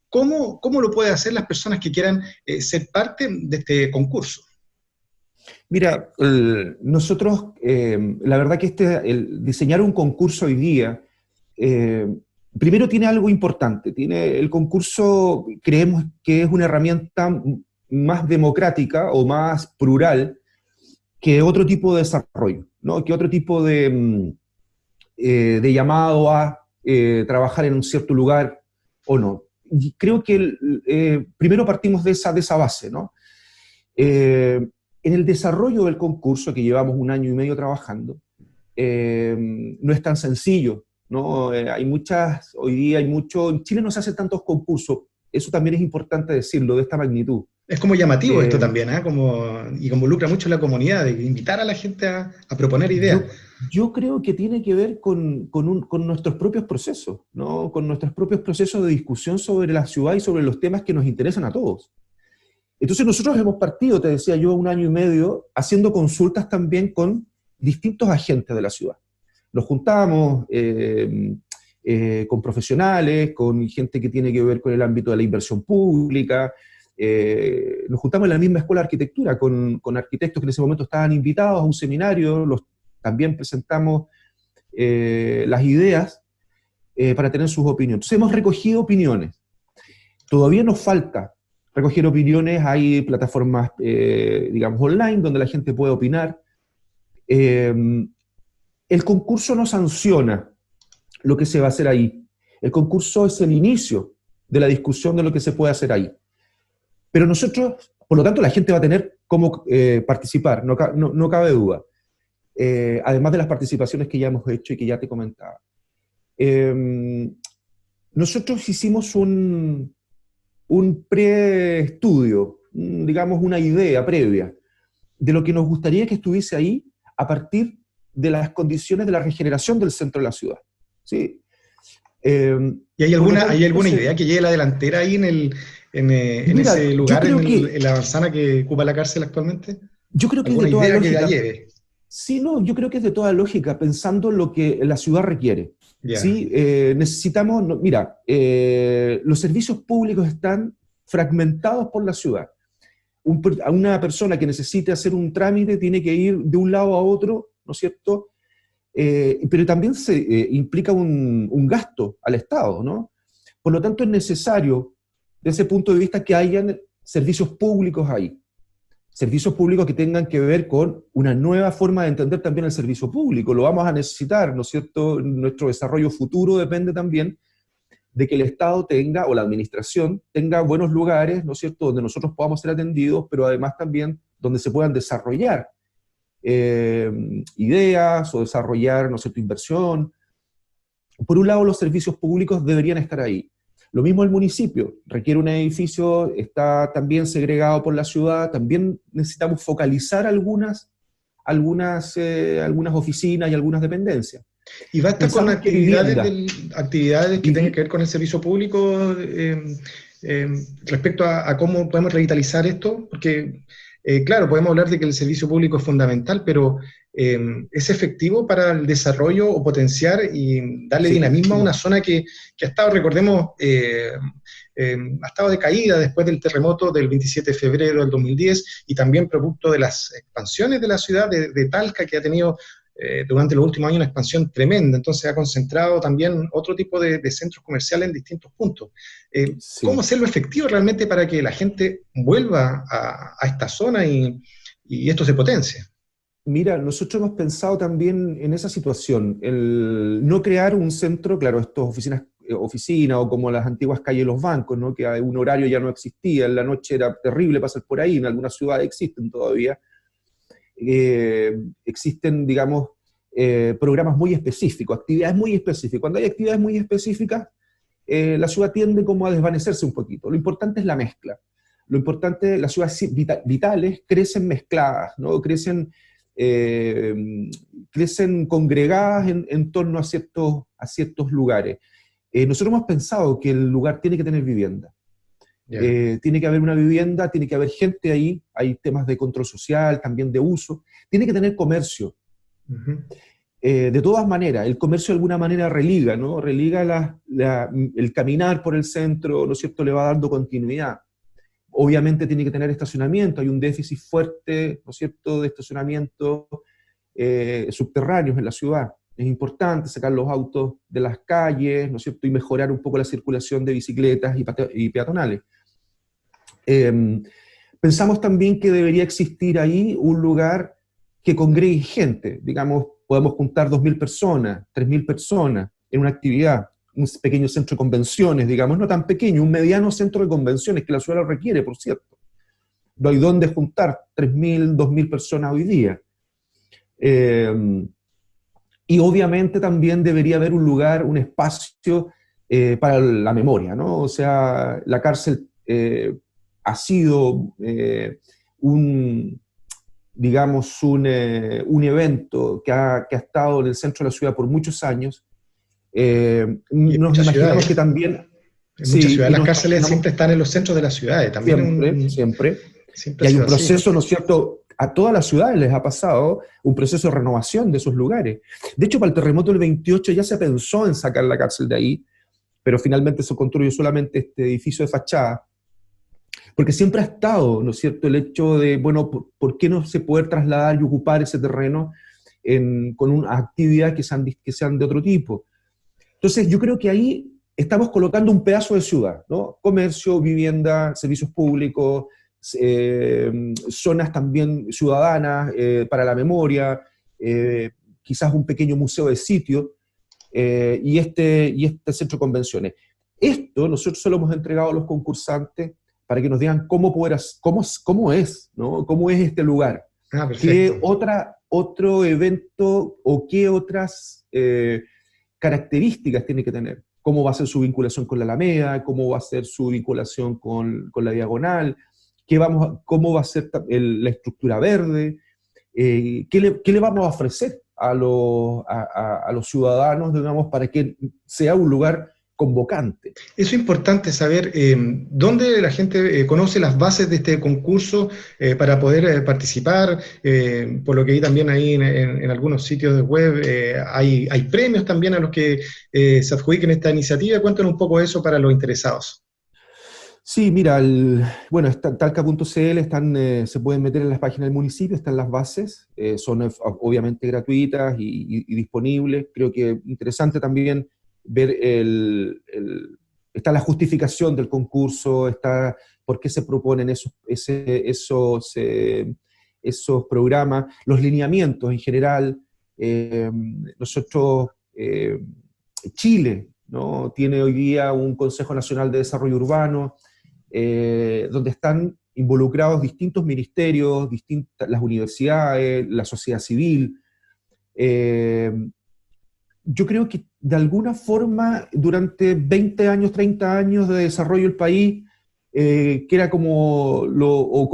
¿Cómo lo pueden hacer las personas que quieran ser parte de este concurso? Mira, nosotros, la verdad que el diseñar un concurso hoy día, primero tiene algo importante. El concurso, creemos que es una herramienta más democrática o más plural que otro tipo de desarrollo, ¿no? Que otro tipo de llamado a trabajar en un cierto lugar o no. Y creo que primero partimos de esa base, ¿no? En el desarrollo del concurso, que llevamos 1 año y medio trabajando, no es tan sencillo, ¿no? Hoy día hay mucho, en Chile no se hacen tantos concursos, eso también es importante decirlo, de esta magnitud. Es como llamativo esto también, ¿eh? Y involucra mucho a la comunidad, de invitar a la gente a proponer ideas. Yo creo que tiene que ver con nuestros propios procesos, ¿no? Con nuestros propios procesos de discusión sobre la ciudad y sobre los temas que nos interesan a todos. Entonces nosotros hemos partido, te decía yo, 1 año y medio, haciendo consultas también con distintos agentes de la ciudad. Nos juntamos con profesionales, con gente que tiene que ver con el ámbito de la inversión pública, nos juntamos en la misma escuela de arquitectura con arquitectos que en ese momento estaban invitados a un seminario, también presentamos las ideas para tener sus opiniones. Entonces hemos recogido opiniones. Todavía nos falta recoger opiniones, hay plataformas, digamos, online, donde la gente puede opinar. El concurso no sanciona lo que se va a hacer ahí. El concurso es el inicio de la discusión de lo que se puede hacer ahí. Pero nosotros, por lo tanto, la gente va a tener cómo participar, no cabe duda. Además de las participaciones que ya hemos hecho y que ya te comentaba. Nosotros hicimos un preestudio, digamos una idea previa, de lo que nos gustaría que estuviese ahí a partir de las condiciones de la regeneración del centro de la ciudad, ¿sí? ¿Y hay alguna idea que llegue a la delantera ahí en mira, ese lugar, en la manzana que ocupa la cárcel actualmente? Yo creo que es ¿Alguna de toda idea que la lógica. lleve? Sí, no, yo creo que es de toda lógica, pensando en lo que la ciudad requiere. Ya. ¿Sí? Necesitamos, mira, los servicios públicos están fragmentados por la ciudad. A una persona que necesite hacer un trámite tiene que ir de un lado a otro, ¿no es cierto? Pero también implica un gasto al Estado, ¿no? Por lo tanto, es necesario, desde ese punto de vista, que hayan servicios públicos ahí. Servicios públicos que tengan que ver con una nueva forma de entender también el servicio público. Lo vamos a necesitar, ¿no es cierto? Nuestro desarrollo futuro depende también de que el Estado tenga, o la administración, tenga buenos lugares, ¿no es cierto?, donde nosotros podamos ser atendidos, pero además también donde se puedan desarrollar ideas o desarrollar, ¿no es cierto?, inversión. Por un lado, los servicios públicos deberían estar ahí. Lo mismo el municipio, requiere un edificio, está también segregado por la ciudad, también necesitamos focalizar algunas oficinas y algunas dependencias. ¿Y basta con actividades que tengan que ver con el servicio público respecto a cómo podemos revitalizar esto? Porque, claro, podemos hablar de que el servicio público es fundamental, pero ¿es efectivo para el desarrollo o potenciar y darle dinamismo a una zona que ha estado, recordemos, ha estado decaída después del terremoto del 27 de febrero del 2010 y también producto de las expansiones de la ciudad de Talca, que ha tenido durante los últimos años una expansión tremenda, entonces ha concentrado también otro tipo de centros comerciales en distintos puntos. ¿Cómo hacerlo efectivo realmente para que la gente vuelva a esta zona y esto se potencie? Mira, nosotros hemos pensado también en esa situación, el no crear un centro, claro, estas oficinas o como las antiguas calles de los bancos, ¿no? Que a un horario ya no existía, en la noche era terrible pasar por ahí, en algunas ciudades existen todavía. Existen, digamos, programas muy específicos, actividades muy específicas. Cuando hay actividades muy específicas, la ciudad tiende como a desvanecerse un poquito. Lo importante es la mezcla. Lo importante, las ciudades vitales crecen mezcladas, ¿no? Crecen congregadas en torno a ciertos lugares. Nosotros hemos pensado que el lugar tiene que tener vivienda. Tiene que haber una vivienda, tiene que haber gente ahí, hay temas de control social, también de uso, tiene que tener comercio. De todas maneras, el comercio de alguna manera religa, ¿no? Religa el caminar por el centro, ¿no es cierto?, le va dando continuidad. Obviamente tiene que tener estacionamiento, hay un déficit fuerte, ¿no es cierto?, de estacionamientos subterráneos en la ciudad. Es importante sacar los autos de las calles, ¿no es cierto?, y mejorar un poco la circulación de bicicletas y peatonales. Pensamos también que debería existir ahí un lugar que congregue gente, digamos, podemos juntar 2.000 personas, 3.000 personas en una actividad, un pequeño centro de convenciones, digamos, no tan pequeño, un mediano centro de convenciones que la ciudad lo requiere, por cierto. No hay dónde juntar 3.000, 2.000 personas hoy día. Y obviamente también debería haber un lugar, un espacio para la memoria, ¿no? O sea, la cárcel ha sido digamos, un evento que ha estado en el centro de la ciudad por muchos años. Nos imaginamos que también... En muchas ciudades las cárceles siempre están en los centros de las ciudades. También siempre. Y hay un proceso, ¿no es cierto? A todas las ciudades les ha pasado un proceso de renovación de esos lugares. De hecho, para el terremoto del 28 ya se pensó en sacar la cárcel de ahí, pero finalmente se construyó solamente este edificio de fachada, porque siempre ha estado, ¿no es cierto?, el hecho de, bueno, ¿por qué no se puede trasladar y ocupar ese terreno con una actividad que sean de otro tipo? Entonces, yo creo que ahí estamos colocando un pedazo de ciudad, ¿no? Comercio, vivienda, servicios públicos, zonas también ciudadanas para la memoria, quizás un pequeño museo de sitio, y este centro de convenciones. Esto nosotros se lo hemos entregado a los concursantes para que nos digan cómo es, ¿no? Cómo es este lugar. ¿Qué otro evento o qué otras características tiene que tener? ¿Cómo va a ser su vinculación con la Alameda? ¿Cómo va a ser su vinculación con la Diagonal? ¿Cómo va a ser la estructura verde? ¿Qué le vamos a ofrecer a los ciudadanos, digamos, para que sea un lugar convocante. Eso es importante saber dónde la gente conoce las bases de este concurso para poder participar. Por lo que vi también ahí en algunos sitios de web, hay premios también a los que se adjudiquen esta iniciativa. Cuéntanos un poco eso para los interesados. Sí, mira, talca.cl se pueden meter en las páginas del municipio, están las bases, son obviamente gratuitas y disponibles. Creo que interesante también ver está la justificación del concurso, está por qué se proponen esos programas, los lineamientos en general. Nosotros, Chile, ¿no?, tiene hoy día un Consejo Nacional de Desarrollo Urbano, donde están involucrados distintos ministerios, las universidades, la sociedad civil. Yo creo que de alguna forma durante 20 años, 30 años de desarrollo del país, que era como lo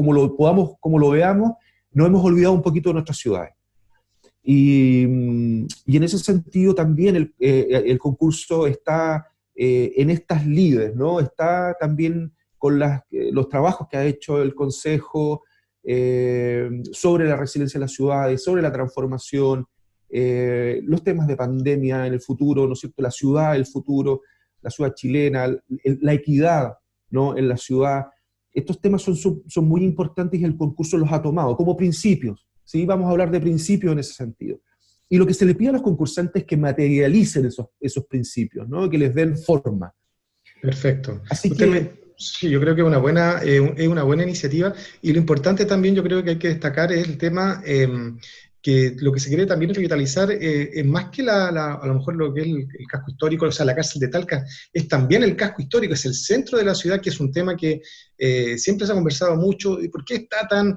veamos, nos hemos olvidado un poquito de nuestras ciudades. Y en ese sentido también el concurso está en estas líderes, ¿no? Está también con los trabajos que ha hecho el Consejo sobre la resiliencia de las ciudades, sobre la transformación, los temas de pandemia en el futuro, ¿no es cierto?, la ciudad del futuro, la ciudad chilena, la equidad, ¿no?, en la ciudad. Estos temas son muy importantes y el concurso los ha tomado como principios, ¿sí? Vamos a hablar de principios en ese sentido. Y lo que se le pide a los concursantes es que materialicen esos principios, ¿no?, que les den forma. Perfecto. Así Sí, yo creo que es una buena iniciativa, y lo importante también yo creo que hay que destacar es el tema que lo que se quiere también revitalizar es más que a lo mejor lo que es el casco histórico, o sea, la cárcel de Talca, es también el casco histórico, es el centro de la ciudad, que es un tema que siempre se ha conversado mucho. ¿Y por qué está tan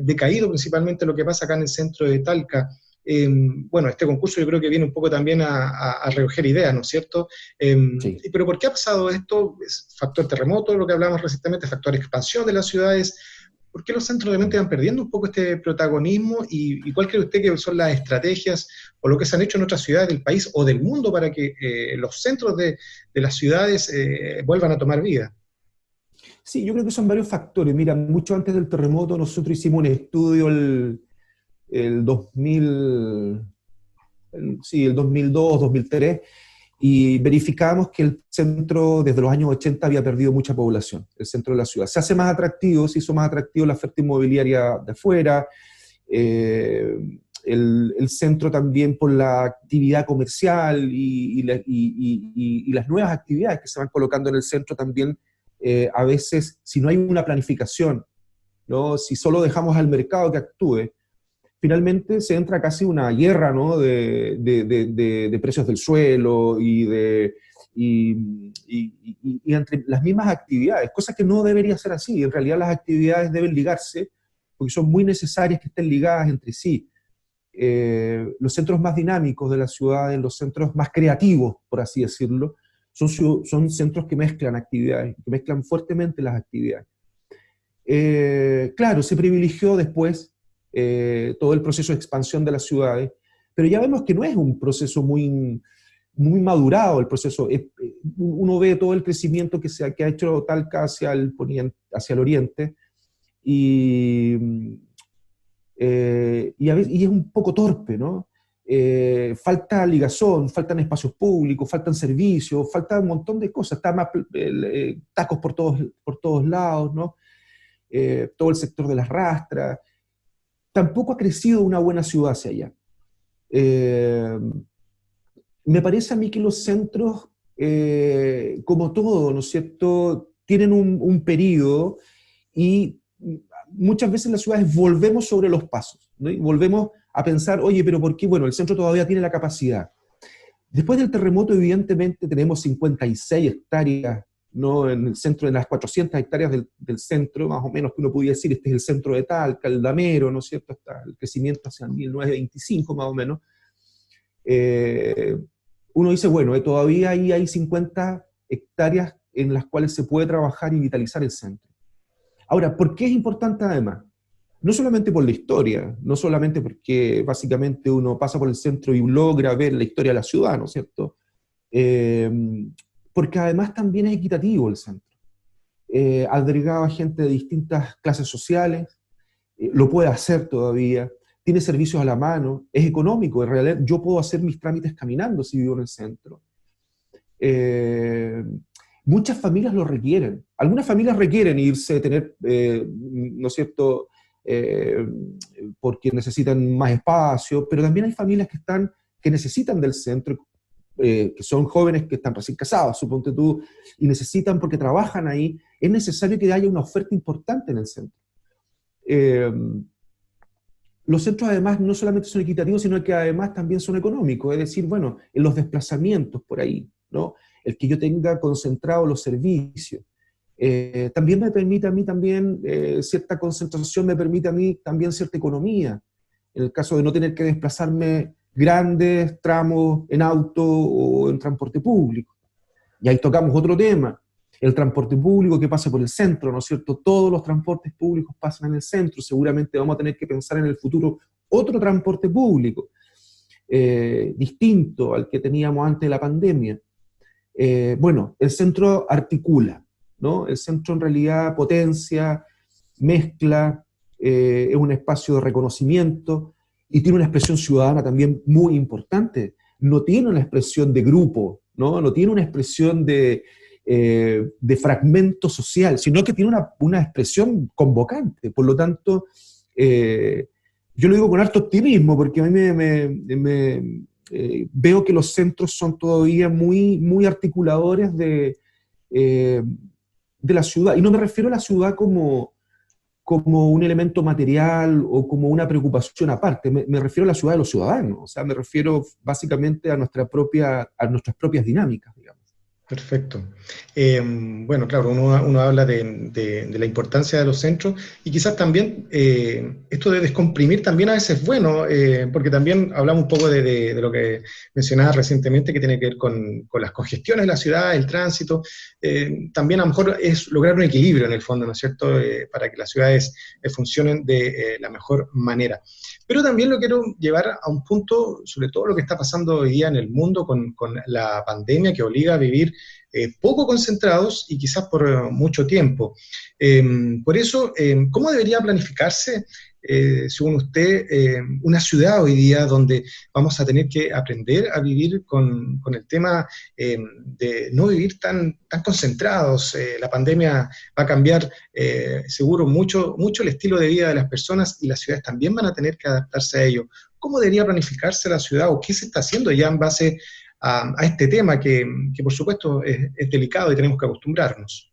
decaído principalmente lo que pasa acá en el centro de Talca? Bueno, este concurso yo creo que viene un poco también a recoger ideas, ¿no es cierto? Sí. Pero ¿por qué ha pasado esto? ¿Es factor terremoto, lo que hablábamos recientemente, factor expansión de las ciudades? ¿Por qué los centros realmente van perdiendo un poco este protagonismo? ¿Y cuál cree usted que son las estrategias o lo que se han hecho en otras ciudades del país o del mundo para que los centros de las ciudades vuelvan a tomar vida? Sí, yo creo que son varios factores. Mira, mucho antes del terremoto nosotros hicimos un estudio el 2002, 2003, y verificamos que el centro desde los años 80 había perdido mucha población, el centro de la ciudad. Se hace más atractivo, se hizo más atractivo la oferta inmobiliaria de afuera, el centro también por la actividad comercial y las nuevas actividades que se van colocando en el centro también, a veces, si no hay una planificación, ¿no?, si solo dejamos al mercado que actúe, finalmente se entra casi una guerra, ¿no?, de precios del suelo y entre las mismas actividades, cosas que no debería ser así. En realidad las actividades deben ligarse, porque son muy necesarias que estén ligadas entre sí. Los centros más dinámicos de la ciudad, los centros más creativos, por así decirlo, son centros que mezclan actividades, que mezclan fuertemente las actividades. Claro, se privilegió después todo el proceso de expansión de las ciudades, pero ya vemos que no es un proceso muy madurado el proceso. Uno ve todo el crecimiento que ha hecho Talca hacia el oriente, y es un poco torpe, ¿no? Falta ligazón, faltan espacios públicos, faltan servicios, falta un montón de cosas, está más tacos por todos lados, ¿no? Todo el sector de las rastras. Tampoco ha crecido una buena ciudad hacia allá. Me parece a mí que los centros, como todo, ¿no es cierto?, tienen un periodo, y muchas veces en las ciudades volvemos sobre los pasos, ¿no? Y volvemos a pensar, oye, pero ¿por qué? Bueno, el centro todavía tiene la capacidad. Después del terremoto, evidentemente, tenemos 56 hectáreas, ¿no?, en el centro, en las 400 hectáreas del centro, más o menos, que uno podría decir, este es el centro de Talca, el Damero, ¿no es cierto?, hasta el crecimiento hacia 1925, más o menos. Uno dice, bueno, todavía ahí hay 50 hectáreas en las cuales se puede trabajar y vitalizar el centro. Ahora, ¿por qué es importante además? no solamente por la historia, no solamente porque básicamente uno pasa por el centro y logra ver la historia de la ciudad, ¿no es cierto? Porque además también es equitativo el centro. Albergaba gente de distintas clases sociales, lo puede hacer todavía, tiene servicios a la mano, es económico, en realidad yo puedo hacer mis trámites caminando si vivo en el centro. Muchas familias lo requieren. Algunas familias requieren irse, tener, ¿no es cierto?, porque necesitan más espacio, pero también hay familias que necesitan del centro, que son jóvenes que están recién casados, suponte tú, y necesitan porque trabajan ahí. Es necesario que haya una oferta importante en el centro. Los centros además no solamente son equitativos, sino que además también son económicos, es decir, bueno, en los desplazamientos por ahí, ¿no? El que yo tenga concentrados los servicios. También me permite a mí también, cierta concentración me permite a mí también cierta economía, en el caso de no tener que desplazarme grandes tramos en auto o en transporte público. Y ahí tocamos otro tema, el transporte público que pasa por el centro, ¿no es cierto? Todos los transportes públicos pasan en el centro, seguramente vamos a tener que pensar en el futuro otro transporte público, distinto al que teníamos antes de la pandemia. Bueno, el centro articula, ¿no? El centro en realidad potencia, mezcla, es un espacio de reconocimiento y tiene una expresión ciudadana también muy importante. No tiene una expresión de grupo, ¿no? No tiene una expresión de fragmento social, sino que tiene una expresión convocante. Por lo tanto, yo lo digo con harto optimismo, porque a mí veo que los centros son todavía muy, muy articuladores de la ciudad. Y no me refiero a la ciudad como un elemento material o como una preocupación aparte, me refiero a la ciudad de los ciudadanos, o sea, me refiero básicamente a nuestras propias dinámicas, digamos. Perfecto. Bueno, claro, uno habla de la importancia de los centros y quizás también esto de descomprimir también a veces es bueno, porque también hablamos un poco de lo que mencionaba recientemente que tiene que ver con las congestiones de la ciudad, el tránsito. También a lo mejor es lograr un equilibrio en el fondo, ¿no es cierto?, para que las ciudades funcionen de la mejor manera. Pero también lo quiero llevar a un punto, sobre todo lo que está pasando hoy día en el mundo con la pandemia que obliga a vivir poco concentrados y quizás por mucho tiempo. Por eso, ¿cómo debería planificarse, según usted, una ciudad hoy día donde vamos a tener que aprender a vivir con el tema de no vivir tan concentrados? La pandemia va a cambiar seguro mucho el estilo de vida de las personas y las ciudades también van a tener que adaptarse a ello. ¿Cómo debería planificarse la ciudad o qué se está haciendo ya en base a este tema que por supuesto es delicado y tenemos que acostumbrarnos?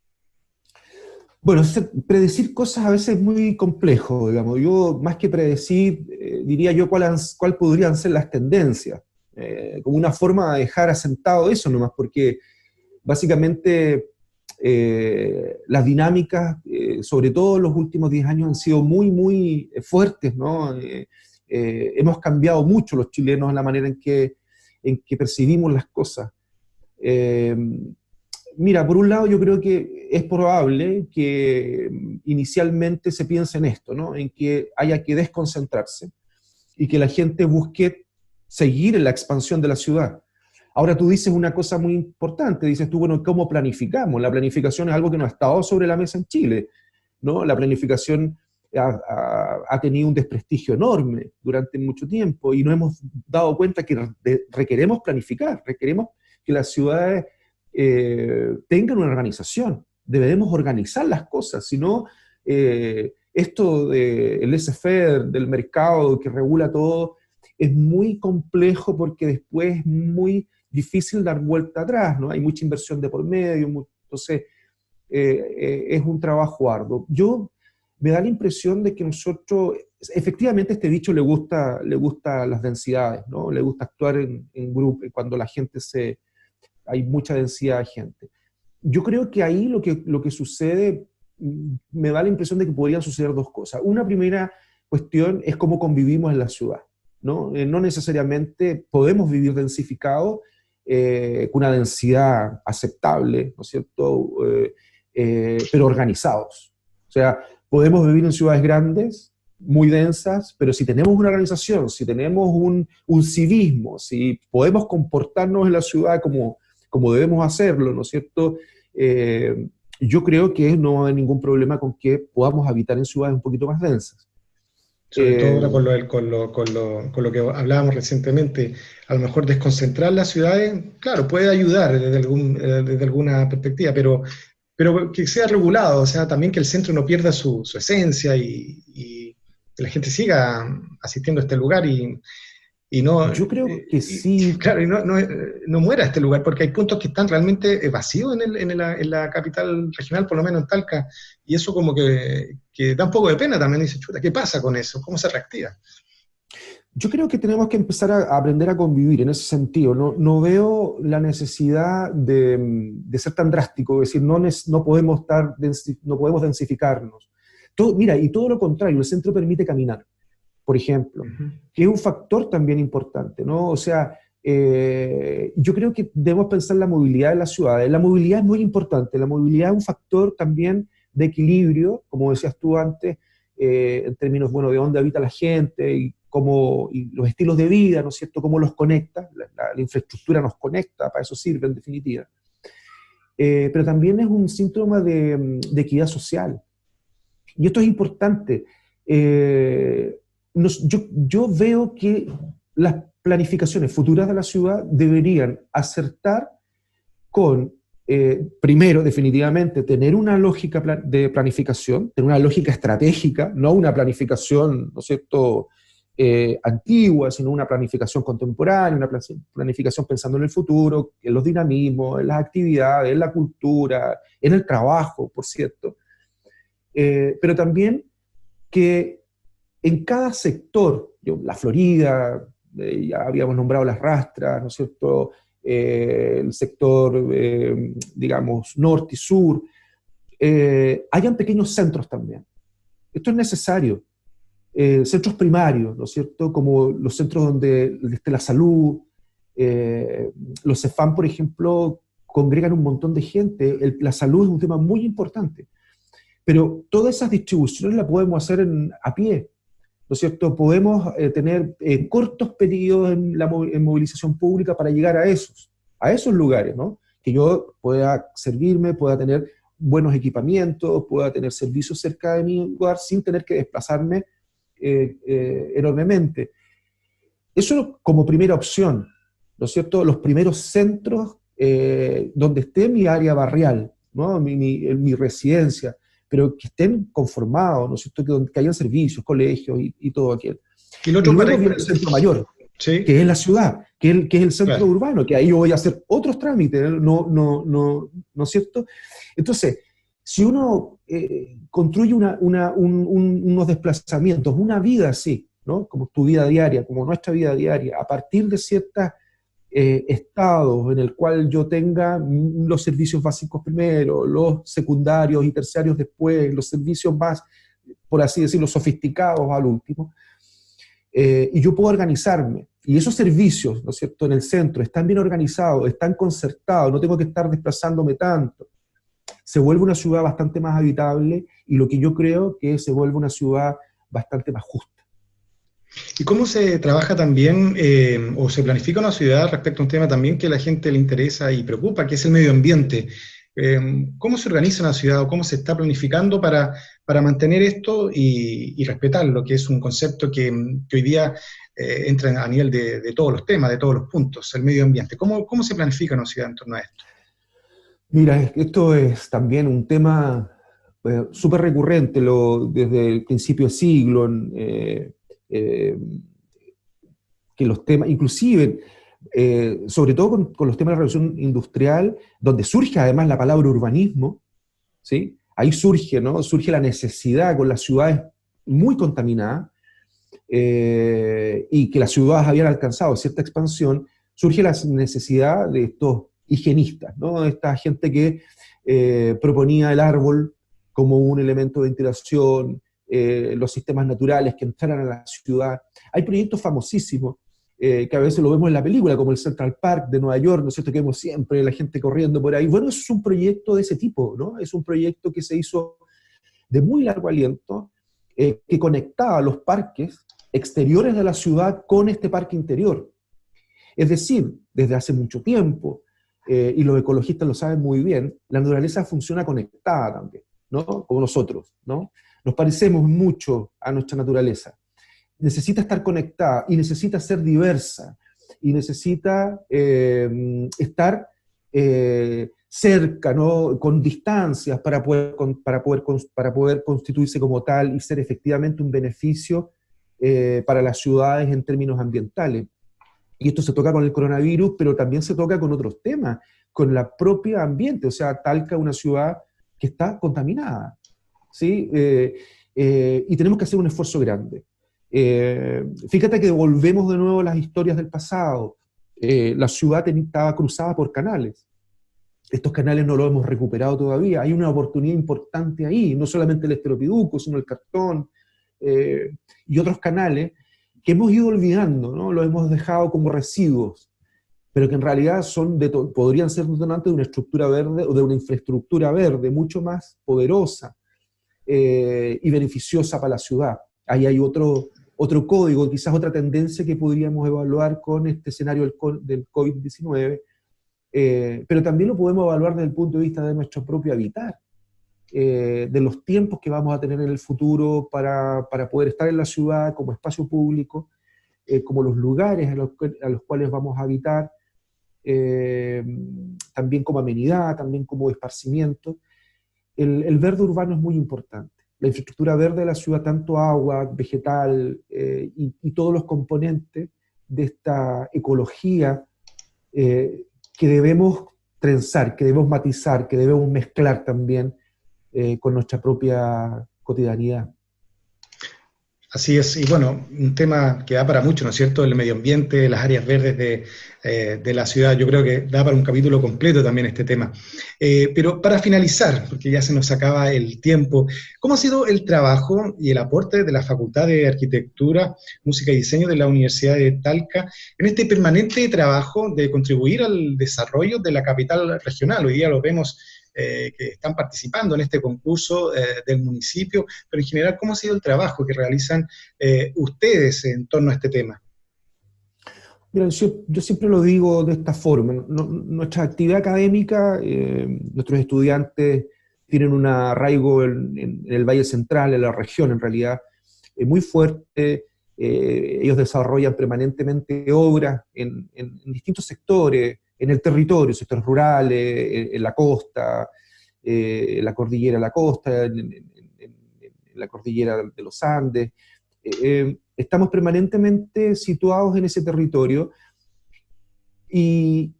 Bueno, predecir cosas a veces es muy complejo, digamos. Yo, más que predecir, diría yo cuál podrían ser las tendencias, como una forma de dejar asentado eso nomás, porque básicamente las dinámicas, sobre todo en los últimos 10 años, han sido muy, muy fuertes, ¿no? Hemos cambiado mucho los chilenos en la manera en que percibimos las cosas. Mira, por un lado yo creo que es probable que inicialmente se piense en esto, ¿no? En que haya que desconcentrarse y que la gente busque seguir en la expansión de la ciudad. Ahora tú dices una cosa muy importante, dices tú, bueno, ¿cómo planificamos? La planificación es algo que no ha estado sobre la mesa en Chile, ¿no? La planificación ha tenido un desprestigio enorme durante mucho tiempo y nos hemos dado cuenta que requeremos planificar, requeremos que las ciudades tengan una organización, debemos organizar las cosas, si no, esto del laissez-faire, del mercado que regula todo, es muy complejo porque después es muy difícil dar vuelta atrás, ¿no? Hay mucha inversión de por medio, entonces es un trabajo arduo. Me da la impresión de que nosotros, efectivamente este dicho le gusta las densidades, ¿no? Le gusta actuar en grupo, cuando la gente hay mucha densidad de gente. Yo creo que ahí lo que sucede, me da la impresión de que podrían suceder dos cosas. Una primera cuestión es cómo convivimos en la ciudad, ¿no? No necesariamente podemos vivir densificados, con una densidad aceptable, ¿no es cierto? Pero organizados. O sea, podemos vivir en ciudades grandes, muy densas, pero si tenemos una organización, si tenemos un civismo, si podemos comportarnos en la ciudad como debemos hacerlo, ¿no es cierto? Yo creo que no va a haber ningún problema con que podamos habitar en ciudades un poquito más densas. Sobre todo ahora con lo que hablábamos recientemente, a lo mejor desconcentrar las ciudades, claro, puede ayudar desde alguna perspectiva, pero que sea regulado, o sea, también que el centro no pierda su esencia y que la gente siga asistiendo a este lugar y no... Yo creo que sí. Claro, y no muera este lugar, porque hay puntos que están realmente vacíos en la capital regional, por lo menos en Talca, y eso como que da un poco de pena también, dice, chuta, ¿qué pasa con eso? ¿Cómo se reactiva? Yo creo que tenemos que empezar a aprender a convivir en ese sentido. No veo la necesidad de ser tan drástico, es decir, no podemos densificarnos. Mira, y todo lo contrario, el centro permite caminar, por ejemplo, que es un factor también importante, ¿no? O sea, yo creo que debemos pensar en la movilidad de las ciudades. La movilidad es muy importante, la movilidad es un factor también de equilibrio, como decías tú antes, en términos, bueno, de dónde habita la gente y los estilos de vida, ¿no es cierto?, cómo los conecta, la infraestructura nos conecta, para eso sirve en definitiva. Pero también es un síntoma de equidad social. Y esto es importante. Yo veo que las planificaciones futuras de la ciudad deberían acertar con, primero, definitivamente, tener una lógica de planificación, tener una lógica estratégica, no una planificación, ¿no es cierto?, antigua, sino una planificación contemporánea, una planificación pensando en el futuro, en los dinamismos, en las actividades, en la cultura, en el trabajo, por cierto. Pero también que en cada sector, la Florida, ya habíamos nombrado las rastras, ¿no es cierto?, el sector, digamos, norte y sur, hayan pequeños centros también. Esto es necesario. Centros primarios, ¿no es cierto?, como los centros donde esté la salud, los CEFAM, por ejemplo, congregan un montón de gente, la salud es un tema muy importante, pero todas esas distribuciones las podemos hacer a pie, ¿no es cierto? Podemos tener cortos periodos en movilización pública para llegar a esos lugares, ¿no? Que yo pueda servirme, pueda tener buenos equipamientos, pueda tener servicios cerca de mi lugar sin tener que desplazarme enormemente. Eso como primera opción, ¿no es cierto? Los primeros centros donde esté mi área barrial, ¿no? mi residencia, pero que estén conformados, ¿no es cierto? Que hayan servicios, colegios y todo aquello. Y luego viene el centro mayor, ¿sí?, que es la ciudad, que es el centro urbano, que ahí yo voy a hacer otros trámites, ¿no es cierto? Entonces, si uno construye unos desplazamientos, una vida así, ¿no?, como tu vida diaria, como nuestra vida diaria, a partir de ciertos estados en el cual yo tenga los servicios básicos primero, los secundarios y terciarios después, los servicios más, por así decirlo, sofisticados al último, y yo puedo organizarme, y esos servicios, ¿no es cierto?, en el centro están bien organizados, están concertados, no tengo que estar desplazándome tanto, se vuelve una ciudad bastante más habitable y lo que yo creo que se vuelve una ciudad bastante más justa. ¿Y cómo se trabaja también o se planifica una ciudad respecto a un tema también que a la gente le interesa y preocupa, que es el medio ambiente? ¿Cómo se organiza una ciudad o cómo se está planificando para mantener esto y respetarlo, que es un concepto que hoy día entra a nivel de todos los temas, de todos los puntos, el medio ambiente? ¿Cómo se planifica una ciudad en torno a esto? Mira, esto es también un tema súper recurrente desde el principio del siglo, que los temas, inclusive, sobre todo con los temas de la revolución industrial, donde surge además la palabra urbanismo, ¿sí? Ahí surge, ¿no? Surge la necesidad con las ciudades muy contaminadas, y que las ciudades habían alcanzado cierta expansión, surge la necesidad de estos higienistas, ¿no? Esta gente que proponía el árbol como un elemento de ventilación, los sistemas naturales que entraran a la ciudad. Hay proyectos famosísimos que a veces lo vemos en la película, como el Central Park de Nueva York, ¿no es cierto?, que vemos siempre la gente corriendo por ahí. Bueno, eso es un proyecto de ese tipo, ¿no? Es un proyecto que se hizo de muy largo aliento, que conectaba los parques exteriores de la ciudad con este parque interior. Es decir, desde hace mucho tiempo, y los ecologistas lo saben muy bien, la naturaleza funciona conectada también, ¿no? Como nosotros, ¿no? Nos parecemos mucho a nuestra naturaleza. Necesita estar conectada y necesita ser diversa y necesita estar cerca, ¿no? Con distancias para poder constituirse como tal y ser efectivamente un beneficio para las ciudades en términos ambientales. Y esto se toca con el coronavirus, pero también se toca con otros temas, con la propia ambiente. O sea, Talca es una ciudad que está contaminada, ¿sí? Y tenemos que hacer un esfuerzo grande. Fíjate que volvemos de nuevo a las historias del pasado. La ciudad estaba cruzada por canales. Estos canales no los hemos recuperado todavía. Hay una oportunidad importante ahí, no solamente el Esteropiduco, sino el Cartón y otros canales que hemos ido olvidando, ¿no? Los hemos dejado como residuos, pero que en realidad podrían ser detonantes de una estructura verde o de una infraestructura verde mucho más poderosa y beneficiosa para la ciudad. Ahí hay otro código, quizás otra tendencia que podríamos evaluar con este escenario del COVID-19, pero también lo podemos evaluar desde el punto de vista de nuestro propio habitar, de los tiempos que vamos a tener en el futuro para poder estar en la ciudad como espacio público, como los lugares a los cuales vamos a habitar, también como amenidad, también como esparcimiento. El verde urbano es muy importante. La infraestructura verde de la ciudad, tanto agua, vegetal y todos los componentes de esta ecología que debemos trenzar, que debemos matizar, que debemos mezclar también con nuestra propia cotidianidad. Así es, y bueno, un tema que da para mucho, ¿no es cierto?, el medio ambiente, las áreas verdes de la ciudad. Yo creo que da para un capítulo completo también este tema. Pero para finalizar, porque ya se nos acaba el tiempo, ¿cómo ha sido el trabajo y el aporte de la Facultad de Arquitectura, Música y Diseño de la Universidad de Talca en este permanente trabajo de contribuir al desarrollo de la capital regional? Hoy día lo vemos que están participando en este concurso del municipio, pero en general, ¿cómo ha sido el trabajo que realizan ustedes en torno a este tema? Mira, yo siempre lo digo de esta forma. Nuestra actividad académica, nuestros estudiantes tienen un arraigo en el Valle Central, en la región en realidad, muy fuerte. Ellos desarrollan permanentemente obras en distintos sectores, en el territorio, sectores rurales, en la costa, en la cordillera de la costa, en la cordillera de los Andes. Estamos permanentemente situados en ese territorio,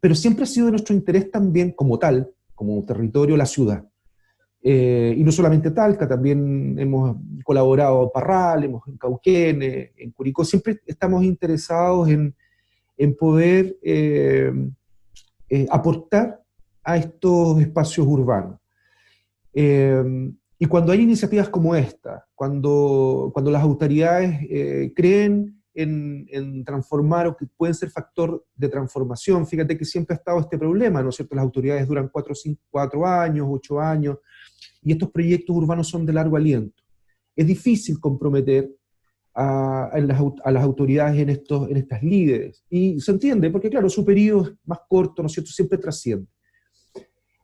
pero siempre ha sido de nuestro interés también como tal, como territorio, la ciudad. Y no solamente Talca, también hemos colaborado en Parral, en Cauquenes, en Curicó. Siempre estamos interesados en poder aportar a estos espacios urbanos. Y cuando hay iniciativas como esta, cuando las autoridades creen en transformar o que pueden ser factor de transformación, fíjate que siempre ha estado este problema, ¿no es cierto? Las autoridades duran 4 años, 8 años, y estos proyectos urbanos son de largo aliento. Es difícil comprometer a las autoridades en estas líderes. Y se entiende, porque claro, su periodo es más corto, ¿no es cierto? Siempre trasciende.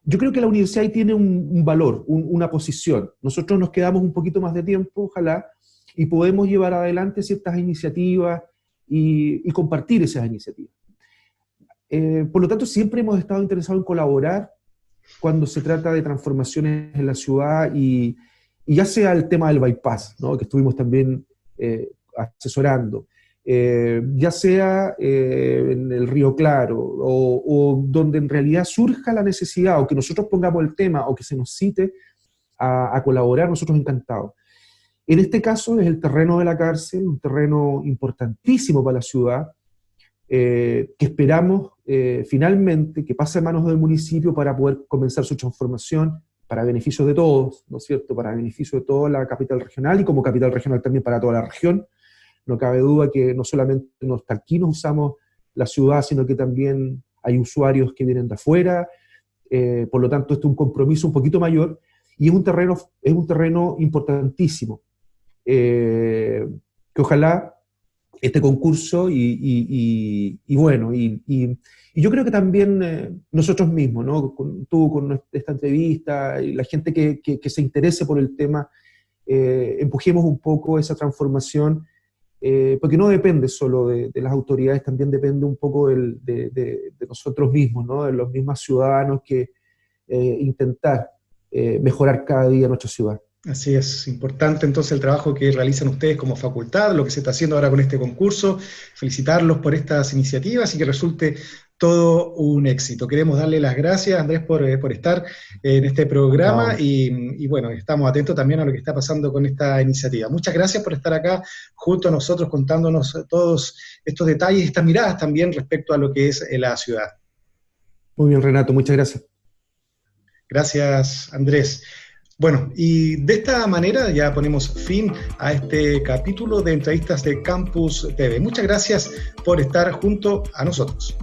Yo creo que la universidad ahí tiene un valor, una posición. Nosotros nos quedamos un poquito más de tiempo, ojalá, y podemos llevar adelante ciertas iniciativas y compartir esas iniciativas. Por lo tanto, siempre hemos estado interesados en colaborar cuando se trata de transformaciones en la ciudad y ya sea el tema del bypass, ¿no? Que estuvimos también asesorando, ya sea en el Río Claro o donde en realidad surja la necesidad o que nosotros pongamos el tema o que se nos cite a colaborar, nosotros encantados. En este caso es el terreno de la cárcel, un terreno importantísimo para la ciudad, que esperamos finalmente que pase a manos del municipio para poder comenzar su transformación para beneficio de todos, ¿no es cierto?, para beneficio de toda la capital regional y como capital regional también para toda la región. No cabe duda que no solamente los talquinos usamos la ciudad, sino que también hay usuarios que vienen de afuera, por lo tanto este es un compromiso un poquito mayor y es un terreno importantísimo. que ojalá este concurso y yo creo que también nosotros mismos, ¿no? Tú con esta entrevista y la gente que se interese por el tema, empujemos un poco esa transformación, porque no depende solo de las autoridades, también depende un poco de nosotros mismos, ¿no? De los mismos ciudadanos que intentar mejorar cada día nuestra ciudad. Así es, importante entonces el trabajo que realizan ustedes como facultad, lo que se está haciendo ahora con este concurso, felicitarlos por estas iniciativas y que resulte todo un éxito. Queremos darle las gracias, Andrés, por estar en este programa y bueno, estamos atentos también a lo que está pasando con esta iniciativa. Muchas gracias por estar acá junto a nosotros contándonos todos estos detalles, estas miradas también respecto a lo que es la ciudad. Muy bien, Renato, muchas gracias. Gracias, Andrés. Bueno, y de esta manera ya ponemos fin a este capítulo de entrevistas de Campus TV. Muchas gracias por estar junto a nosotros.